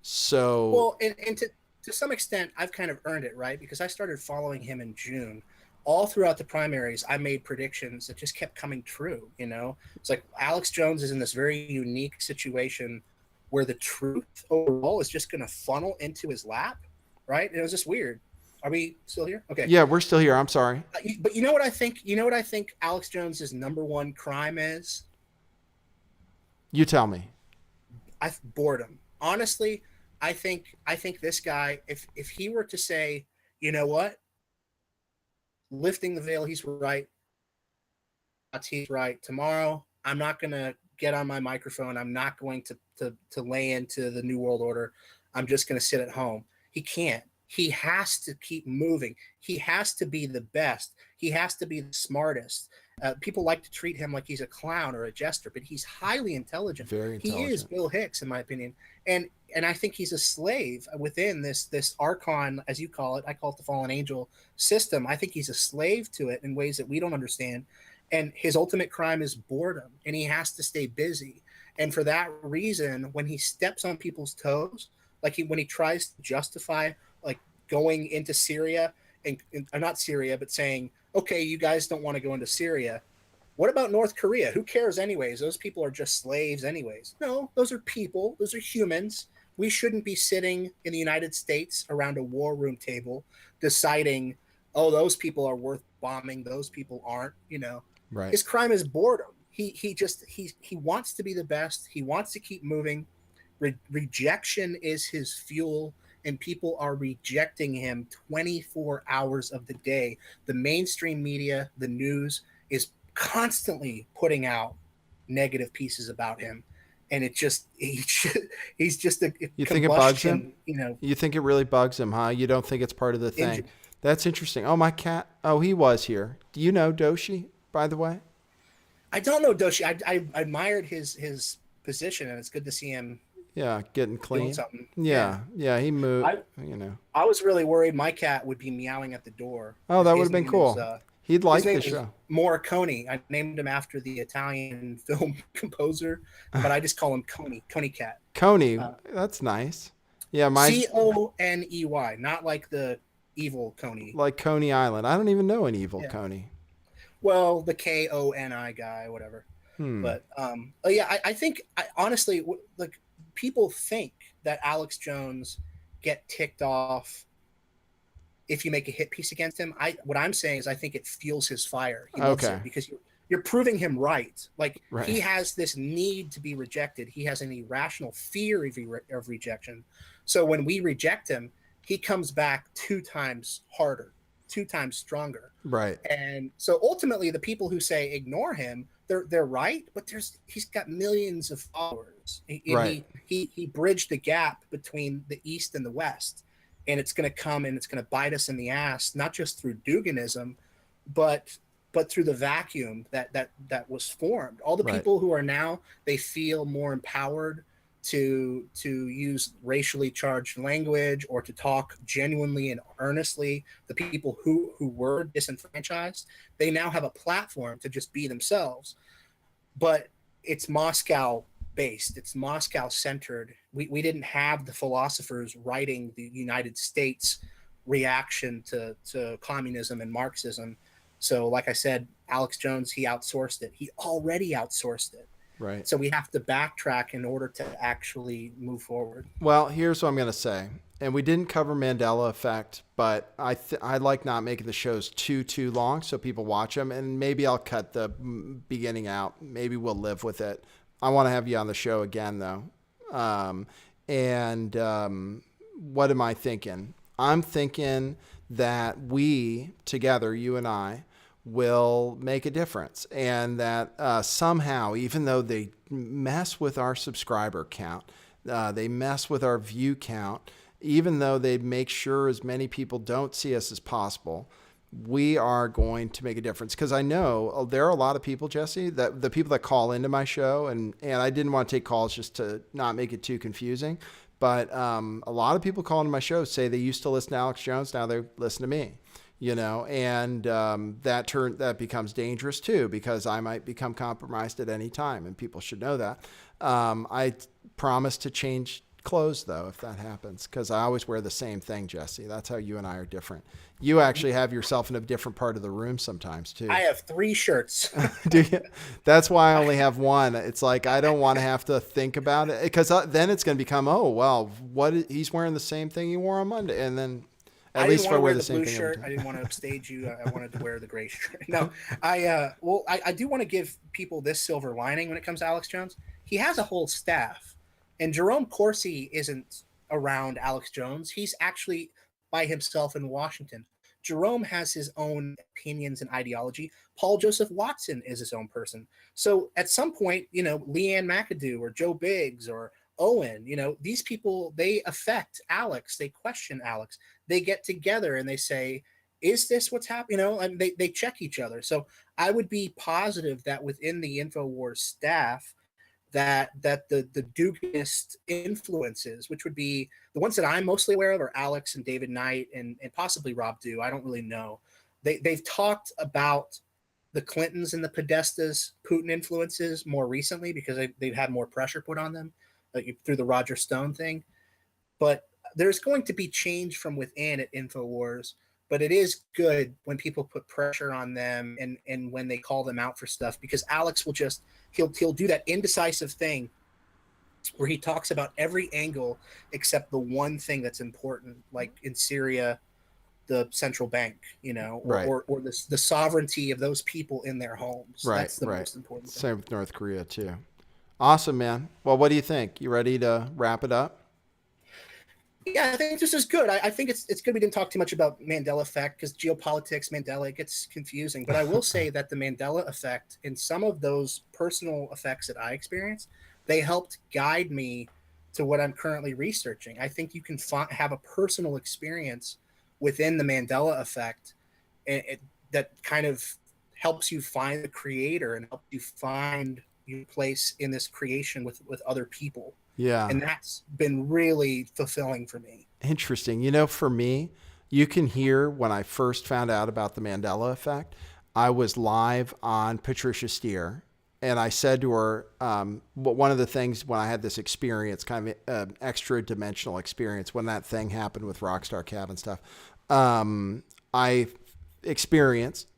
So Well, and to some extent, I've kind of earned it, right? Because I started following him in June. All throughout the primaries, I made predictions that just kept coming true. It's like Alex Jones is in this very unique situation where the truth overall is just going to funnel into his lap, right? And it was just weird. Are we still here? Okay. yeah, we're still here. I'm sorry. But you know what I think? You know what I think Alex Jones's number one crime is? You tell me. Boredom. Honestly, I think this guy, if he were to say, you know what, lifting the veil, he's right. He's right. Tomorrow, I'm not gonna get on my microphone. I'm not going to lay into the New World Order. I'm just gonna sit at home. He can't. He has to keep moving. He has to be the best. He has to be the smartest. People like to treat him like he's a clown or a jester, but he's highly intelligent. Very He is intelligent. Bill Hicks, in my opinion, and I think he's a slave within this Archon, as you call it. I call it the fallen angel system. I think he's a slave to it in ways that we don't understand. And his ultimate crime is boredom, and he has to stay busy. And for that reason, when he steps on people's toes, when he tries to justify like going into Syria and not Syria, but saying, okay, you guys don't want to go into Syria. What about North Korea? Who cares anyways? Those people are just slaves anyways. No, those are people. Those are humans. We shouldn't be sitting in the United States around a war room table deciding, oh, those people are worth bombing. Those people aren't, Right. His crime is boredom. He wants to be the best. He wants to keep moving. Rejection is his fuel, and people are rejecting him 24 hours of the day. The mainstream media, the news, is constantly putting out negative pieces about him, and he's just a You think it bugs him? combustion, You think it really bugs him, huh? You don't think it's part of the thing? engine. That's interesting. Oh, my cat. Oh, he was here. Do you know Doshi, by the way? I don't know Doshi. I admired his position, and it's good to see him Yeah, getting doing clean. something. Yeah. Yeah, he moved, I you know. I was really worried my cat would be meowing at the door. Oh, that would His have been name is cool. He'd his like name the is show. Morricone. I named him after the Italian film composer, but I just call him Coney. Coney Cat. Coney, Uh, that's nice. Yeah, my Coney, not like the evil Coney. like Coney Island. I don't even know an evil Yeah. Coney. Well, the Koni guy, whatever. Hmm. But oh yeah, I think honestly, like people think that Alex Jones get ticked off if you make a hit piece against him. What I'm saying is I think it fuels his fire. He loves Okay. it because you're proving him right. Like Right. he has this need to be rejected. He has an irrational fear of rejection. So when we reject him, he comes back 2 times harder, 2 times stronger. Right. And so ultimately, the people who say ignore him, they're right. But he's got millions of followers. Right. He bridged the gap between the East and the West, and it's going to come and it's going to bite us in the ass, not just through Duganism, but through the vacuum that was formed. All the Right. people who are now, they feel more empowered to use racially charged language or to talk genuinely and earnestly. The people who were disenfranchised, they now have a platform to just be themselves. But it's Moscow based, it's Moscow centered. We didn't have the philosophers writing the United States reaction to communism and Marxism. So like I said, Alex Jones, he outsourced it. He already outsourced it. Right. So we have to backtrack in order to actually move forward. Well, here's what I'm going to say. And we didn't cover Mandela effect, but I like not making the shows too long so people watch them. And maybe I'll cut the beginning out. Maybe we'll live with it. I want to have you on the show again, though. Um, and what am I thinking? I'm thinking that we together, you and I, will make a difference, and that somehow, even though they mess with our subscriber count, they mess with our view count, even though they make sure as many people don't see us as possible, we are going to make a difference. Because I know there are a lot of people, Jesse, that the people that call into my show, and I didn't want to take calls just to not make it too confusing, but a lot of people call into my show say they used to listen to Alex Jones, now they listen to me. And that becomes dangerous too, because I might become compromised at any time, and people should know that. I promise to change clothes though if that happens, because I always wear the same thing, Jesse. That's how you and I are different. You actually have yourself in a different part of the room sometimes too. I have 3 shirts. Do you? That's why I only have one. It's like I don't want to have to think about it, because then it's going to become, oh well, he's wearing the same thing he wore on Monday, and then. I didn't want to wear the blue shirt. I didn't want to upstage you. I wanted to wear the gray shirt. No, I do want to give people this silver lining when it comes to Alex Jones. He has a whole staff, and Jerome Corsi isn't around Alex Jones. He's actually by himself in Washington. Jerome has his own opinions and ideology. Paul Joseph Watson is his own person. So at some point, Leanne McAdoo or Joe Biggs or Owen, these people, they affect Alex. They question Alex. They get together and they say, is this what's happening? And they check each other. So I would be positive that within the InfoWars staff, that the Dukeist influences, which would be the ones that I'm mostly aware of, are Alex and David Knight and possibly Rob Dew. I don't really know. They've talked about the Clintons and the Podestas Putin influences more recently because they've had more pressure put on them, like through the Roger Stone thing. But there's going to be change from within at InfoWars, but it is good when people put pressure on them and when they call them out for stuff, because Alex will just, he'll do that indecisive thing where he talks about every angle except the one thing that's important, like in Syria, the central bank, Right. or the sovereignty of those people in their homes. Right, That's the right. most important thing. Same with North Korea too. Awesome, man. Well, what do you think? You ready to wrap it up? Yeah, I think this is good. I think it's good we didn't talk too much about Mandela effect, because geopolitics, Mandela, it gets confusing. But I will say that the Mandela effect and some of those personal effects that I experienced, they helped guide me to what I'm currently researching. I think you can have a personal experience within the Mandela effect that kind of helps you find the creator and helps you find your place in this creation with other people. Yeah. And that's been really fulfilling for me. Interesting. For me, you can hear when I first found out about the Mandela effect, I was live on Patricia Steer. And I said to her, one of the things when I had this experience, kind of extra dimensional experience, when that thing happened with Rockstar Cab and stuff, I experienced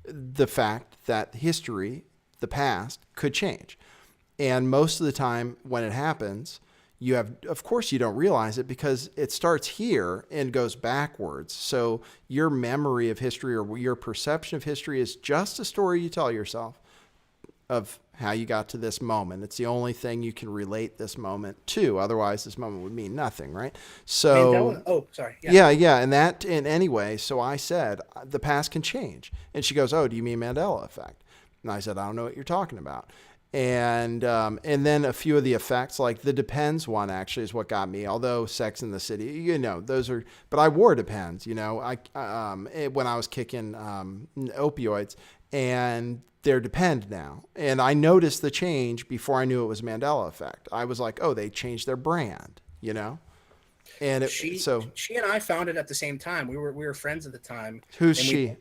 the fact that history, the past, could change. And most of the time when it happens, of course you don't realize it because it starts here and goes backwards. So your memory of history or your perception of history is just a story you tell yourself of how you got to this moment. It's the only thing you can relate this moment to. Otherwise, this moment would mean nothing, right? So, Mandela? Oh, sorry. Yeah. And anyway, so I said, the past can change. And she goes, oh, do you mean Mandela effect? And I said, I don't know what you're talking about. And then a few of the effects, like the Depends one actually is what got me, although Sex in the City, those are, but I wore Depends, when I was kicking opioids, and they're Depend now. And I noticed the change before I knew it was Mandela effect. I was like, oh, they changed their brand, And she and I found it at the same time. We were friends at the time. Who's she?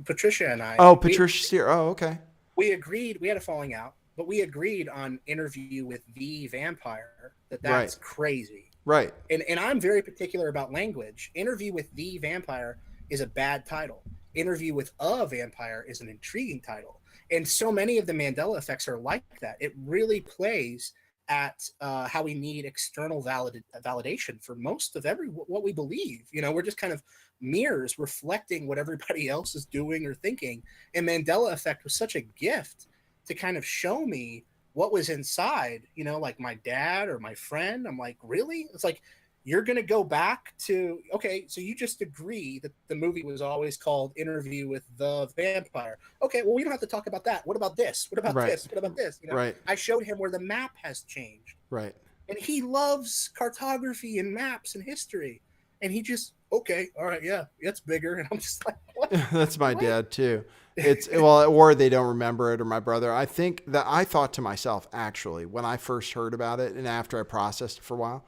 Patricia and I. Oh, Patricia Steer. Oh, okay. We agreed. We had a falling out, but we agreed on Interview with the Vampire. That's right. Crazy. Right. And I'm very particular about language. Interview with the Vampire is a bad title. Interview with a Vampire is an intriguing title. And so many of the Mandela effects are like that. It really plays at how we need external validation for most of what we believe. We're just kind of mirrors reflecting what everybody else is doing or thinking. And Mandela effect was such a gift to kind of show me what was inside, like my dad or my friend. I'm like, really? It's like, you're going to go back to, okay, so you just agree that the movie was always called Interview with the Vampire. Okay, well, we don't have to talk about that. What about this? What about Right. this? What about this? Right. I showed him where the map has changed. Right. And he loves cartography and maps and history. And he just, okay, all right, yeah, it's bigger. And I'm just like, what? That's my dad too. It's well, or they don't remember it, or my brother. I think that I thought to myself, actually, when I first heard about it and after I processed it for a while,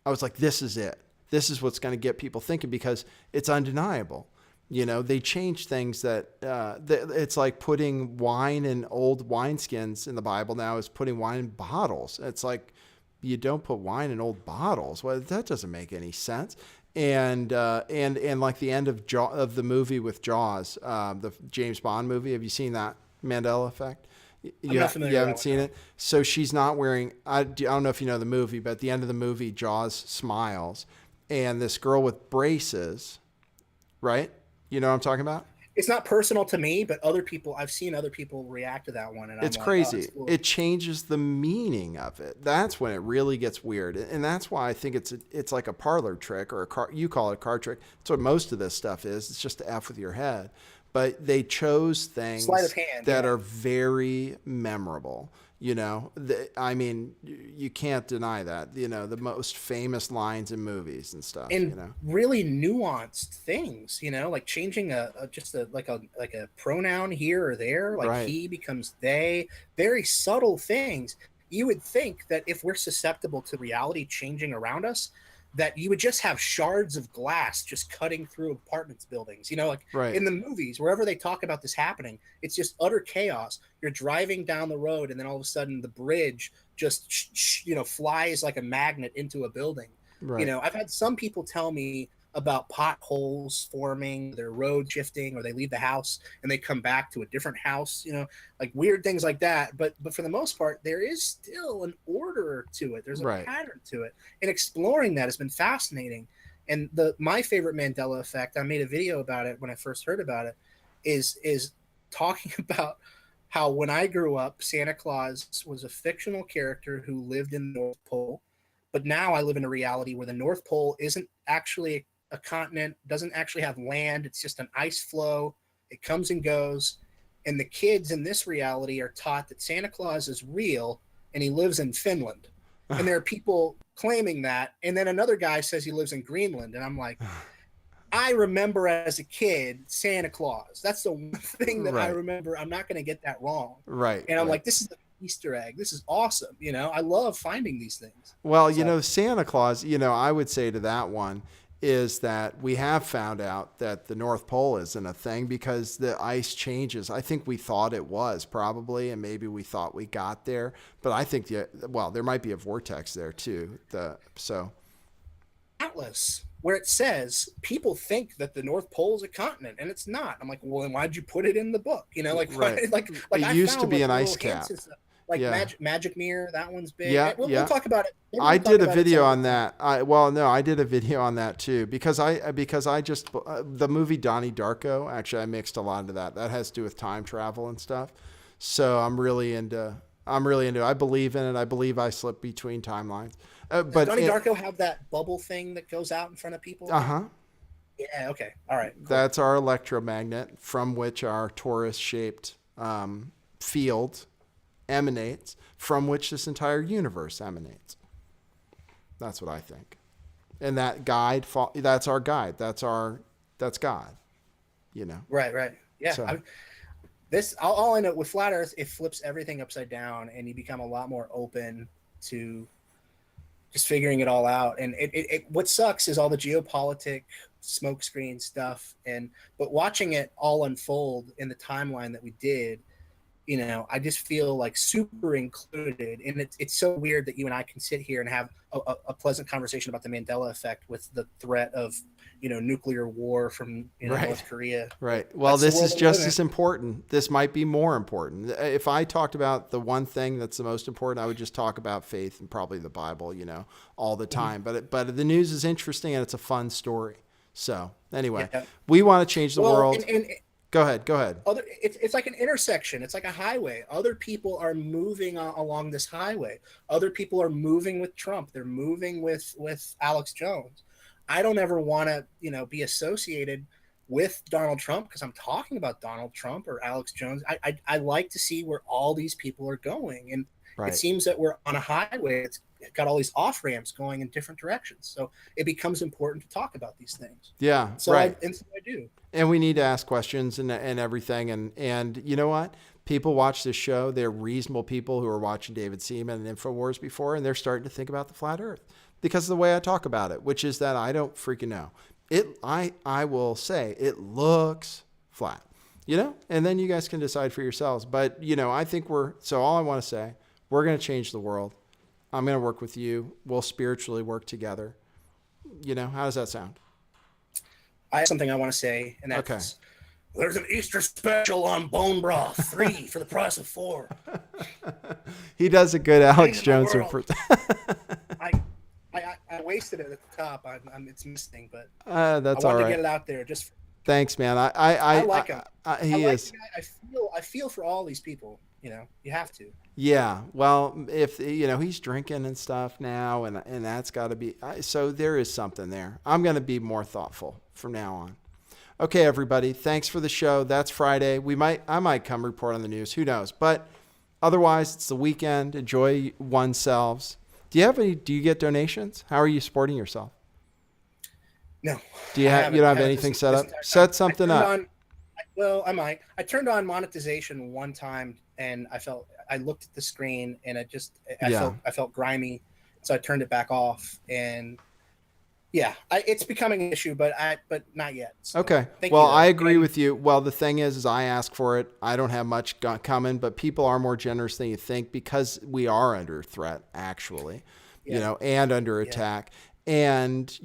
I was like, this is it. This is what's going to get people thinking, because it's undeniable. They change things that it's like putting wine in old wineskins in the Bible now is putting wine in bottles. It's like, you don't put wine in old bottles. Well, that doesn't make any sense. And like the end of the movie with Jaws, the James Bond movie. Have you seen that Mandela Effect? I'm not familiar. You haven't seen it. So she's not wearing. I don't know if you know the movie, but at the end of the movie, Jaws smiles, and this girl with braces, right? You know what I'm talking about? It's not personal to me, but I've seen other people react to that one, and It's I'm crazy. like, oh, it's cool. It changes the meaning of it. That's when it really gets weird, and that's why I think it's like a parlor trick, or you call it a card trick. That's what most of this stuff is. It's just to F with your head. But they chose things Sleight of hand, that are very memorable. I mean, you can't deny that. The most famous lines in movies and stuff. And really nuanced things, like changing like a pronoun here or there, like Right. he becomes they. Very subtle things. You would think that if we're susceptible to reality changing around us, that you would just have shards of glass just cutting through apartments buildings. Like Right. in the movies, wherever they talk about this happening, it's just utter chaos. You're driving down the road, and then all of a sudden the bridge just flies like a magnet into a building. Right. I've had some people tell me about potholes forming, their road shifting, or they leave the house and they come back to a different house, like weird things like that. But for the most part, there is still an order to it. There's a Right. pattern to it. And exploring that has been fascinating. And my favorite Mandela effect, I made a video about it when I first heard about it, is talking about how when I grew up, Santa Claus was a fictional character who lived in the North Pole. But now I live in a reality where the North Pole isn't actually a continent, doesn't actually have land. It's just an ice flow. It comes and goes. And the kids in this reality are taught that Santa Claus is real and he lives in Finland. And there are people claiming that. And then another guy says he lives in Greenland. And I'm like, I remember as a kid, Santa Claus. That's the one thing that I Right. remember. I'm not going to get that wrong. Right. And I'm right. like, this is an Easter egg. This is awesome. I love finding these things. Well, So- Santa Claus, I would say to that one is that we have found out that the North Pole isn't a thing because the ice changes. I think we thought it was probably, and maybe we thought we got there, but I think there might be a vortex there too. Atlas, where it says people think that the North Pole is a continent and it's not. I'm like, well, then why'd you put it in the book? Right. like It I used to found, be like, an ice little hints cap. and stuff. Like Yeah. Magic Mirror, that one's big. Yeah, We'll talk about it. Maybe I we'll talk did a about it video on sometime. that. I did a video on that too because I just the movie Donnie Darko. Actually, I mixed a lot into that. That has to do with time travel and stuff. So I'm really into. I believe in it. I believe I slip between timelines. Does But Donnie Darko have that bubble thing that goes out in front of people? uh-huh. Yeah. Okay. All right. Cool. That's our electromagnet from which our torus-shaped field emanates, from which this entire universe emanates. That's what I think. And that that's our guide. That's God. Right. Yeah. So, All I know with flat Earth, it flips everything upside down, and you become a lot more open to just figuring it all out. And what sucks is all the geopolitic smokescreen stuff. But watching it all unfold in the timeline that we did, I just feel like super included. And it's so weird that you and I can sit here and have a pleasant conversation about the Mandela effect with the threat of, nuclear war from, Right. North Korea. Right. Well, That's the this world is that we live just in. as important. This might be more important. If I talked about the one thing that's the most important, I would just talk about faith and probably the Bible, all the time. But the news is interesting and it's a fun story. So anyway, Yeah. we want to change the Well, world. and Go ahead. Go ahead. it's like an intersection. It's like a highway. Other people are moving along this highway. Other people are moving with Trump. They're moving with Alex Jones. I don't ever want to, be associated with Donald Trump because I'm talking about Donald Trump or Alex Jones. I like to see where all these people are going. And it Right. seems that we're on a highway. It's got all these off ramps going in different directions. So it becomes important to talk about these things. Yeah. So Right. so I do. And we need to ask questions and everything. And you know what? People watch this show. They're reasonable people who are watching David Seaman and InfoWars before, and they're starting to think about the flat earth because of the way I talk about it, which is that I don't freaking know. I will say it looks flat, and then you guys can decide for yourselves. But, I think so all I want to say, we're going to change the world. I'm going to work with you. We'll spiritually work together. How does that sound? I have something I want to say, and that's Okay. there's an Easter special on bone broth, 3 for the price of 4. He does a good Alex Changing the Jones. world. I wasted it at the top. It's missing, but That's I all wanted to right. get it out there. Just Thanks, man. I like him. He I like is. the guy. I feel for all these people. You have to. Yeah. Well, if he's drinking and stuff now, and that's got to be. So there is something there. I'm going to be more thoughtful from now on. Okay, everybody. Thanks for the show. That's Friday. I might come report on the news. Who knows? But otherwise, it's the weekend. Enjoy oneself. Do you get donations? How are you supporting yourself? No. Do you don't have anything set up? Set something up. I might. I turned on monetization one time, and I looked at the screen, and I felt grimy, so I turned it back off. And yeah, it's becoming an issue, but not yet. So, okay. Thank Well, you, I agree with you. Well, the thing is I ask for it. I don't have much coming, but people are more generous than you think because we are under threat, actually, and under attack. And,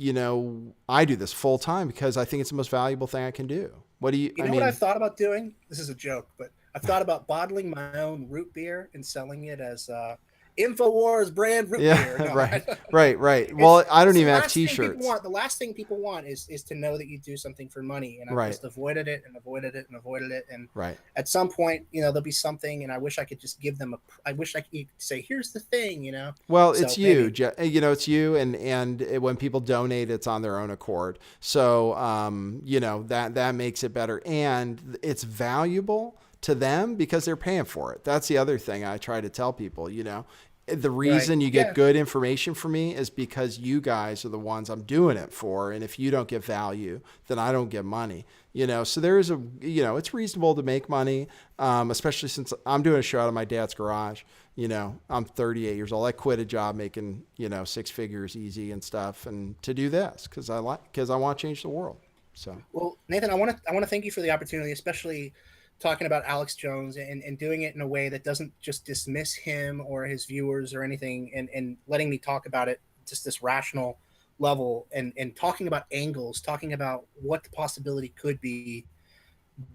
I do this full time because I think it's the most valuable thing I can do. What I've thought about doing? This is a joke, but I've thought about bottling my own root beer and selling it as InfoWars brand root beer. No, right. Well, I don't even have T-shirts. The last thing people want is to know that you do something for money, and I've just avoided it. And at some point, there'll be something, and I wish I could just give them I wish I could say, here's the thing, Well, it's you, it's you, and when people donate, it's on their own accord. So, that makes it better, and it's valuable to them because they're paying for it. That's the other thing I try to tell people, the reason you get good information from me is because you guys are the ones I'm doing it for. And if you don't get value, then I don't get money, so there is it's reasonable to make money. Especially since I'm doing a show out of my dad's garage, I'm 38 years old. I quit a job making, 6 figures easy and stuff. And to do this, cause I want to change the world. So, well, Nathan, I want to thank you for the opportunity, especially talking about Alex Jones and doing it in a way that doesn't just dismiss him or his viewers or anything, and letting me talk about it just this rational level and talking about angles, talking about what the possibility could be,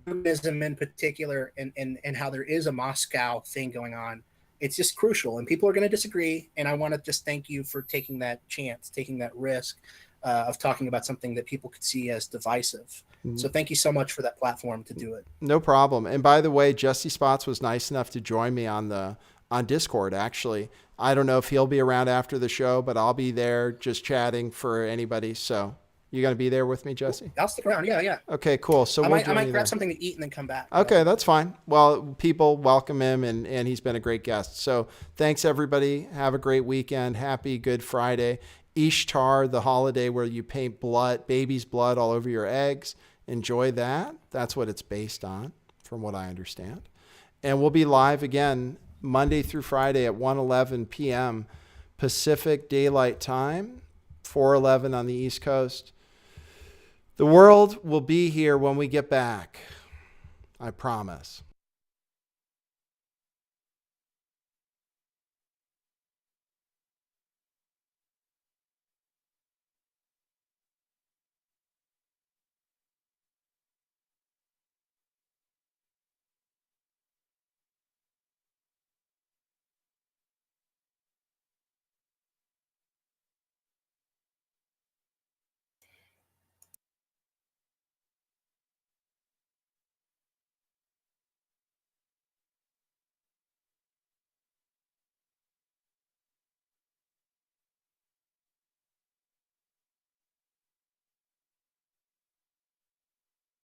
Buddhism in particular, and how there is a Moscow thing going on. It's just crucial, and people are going to disagree. And I want to just thank you for taking that chance, taking that risk of talking about something that people could see as divisive. So thank you so much for that platform to do it. No problem. And by the way, Jesse Spots was nice enough to join me on Discord. Actually, I don't know if he'll be around after the show, but I'll be there just chatting for anybody. So you going to be there with me, Jesse? I'll stick around. Yeah. Okay, cool. So I might grab something to eat and then come back. Okay, that's fine. Well, people welcome him, and he's been a great guest. So thanks, everybody. Have a great weekend. Happy Good Friday. Ishtar, the holiday where you paint baby's blood all over your eggs. Enjoy that. That's what it's based on, from what I understand. And we'll be live again Monday through Friday at 1:11 p.m. Pacific Daylight Time, 4:11 on the East Coast. The world will be here when we get back. I promise.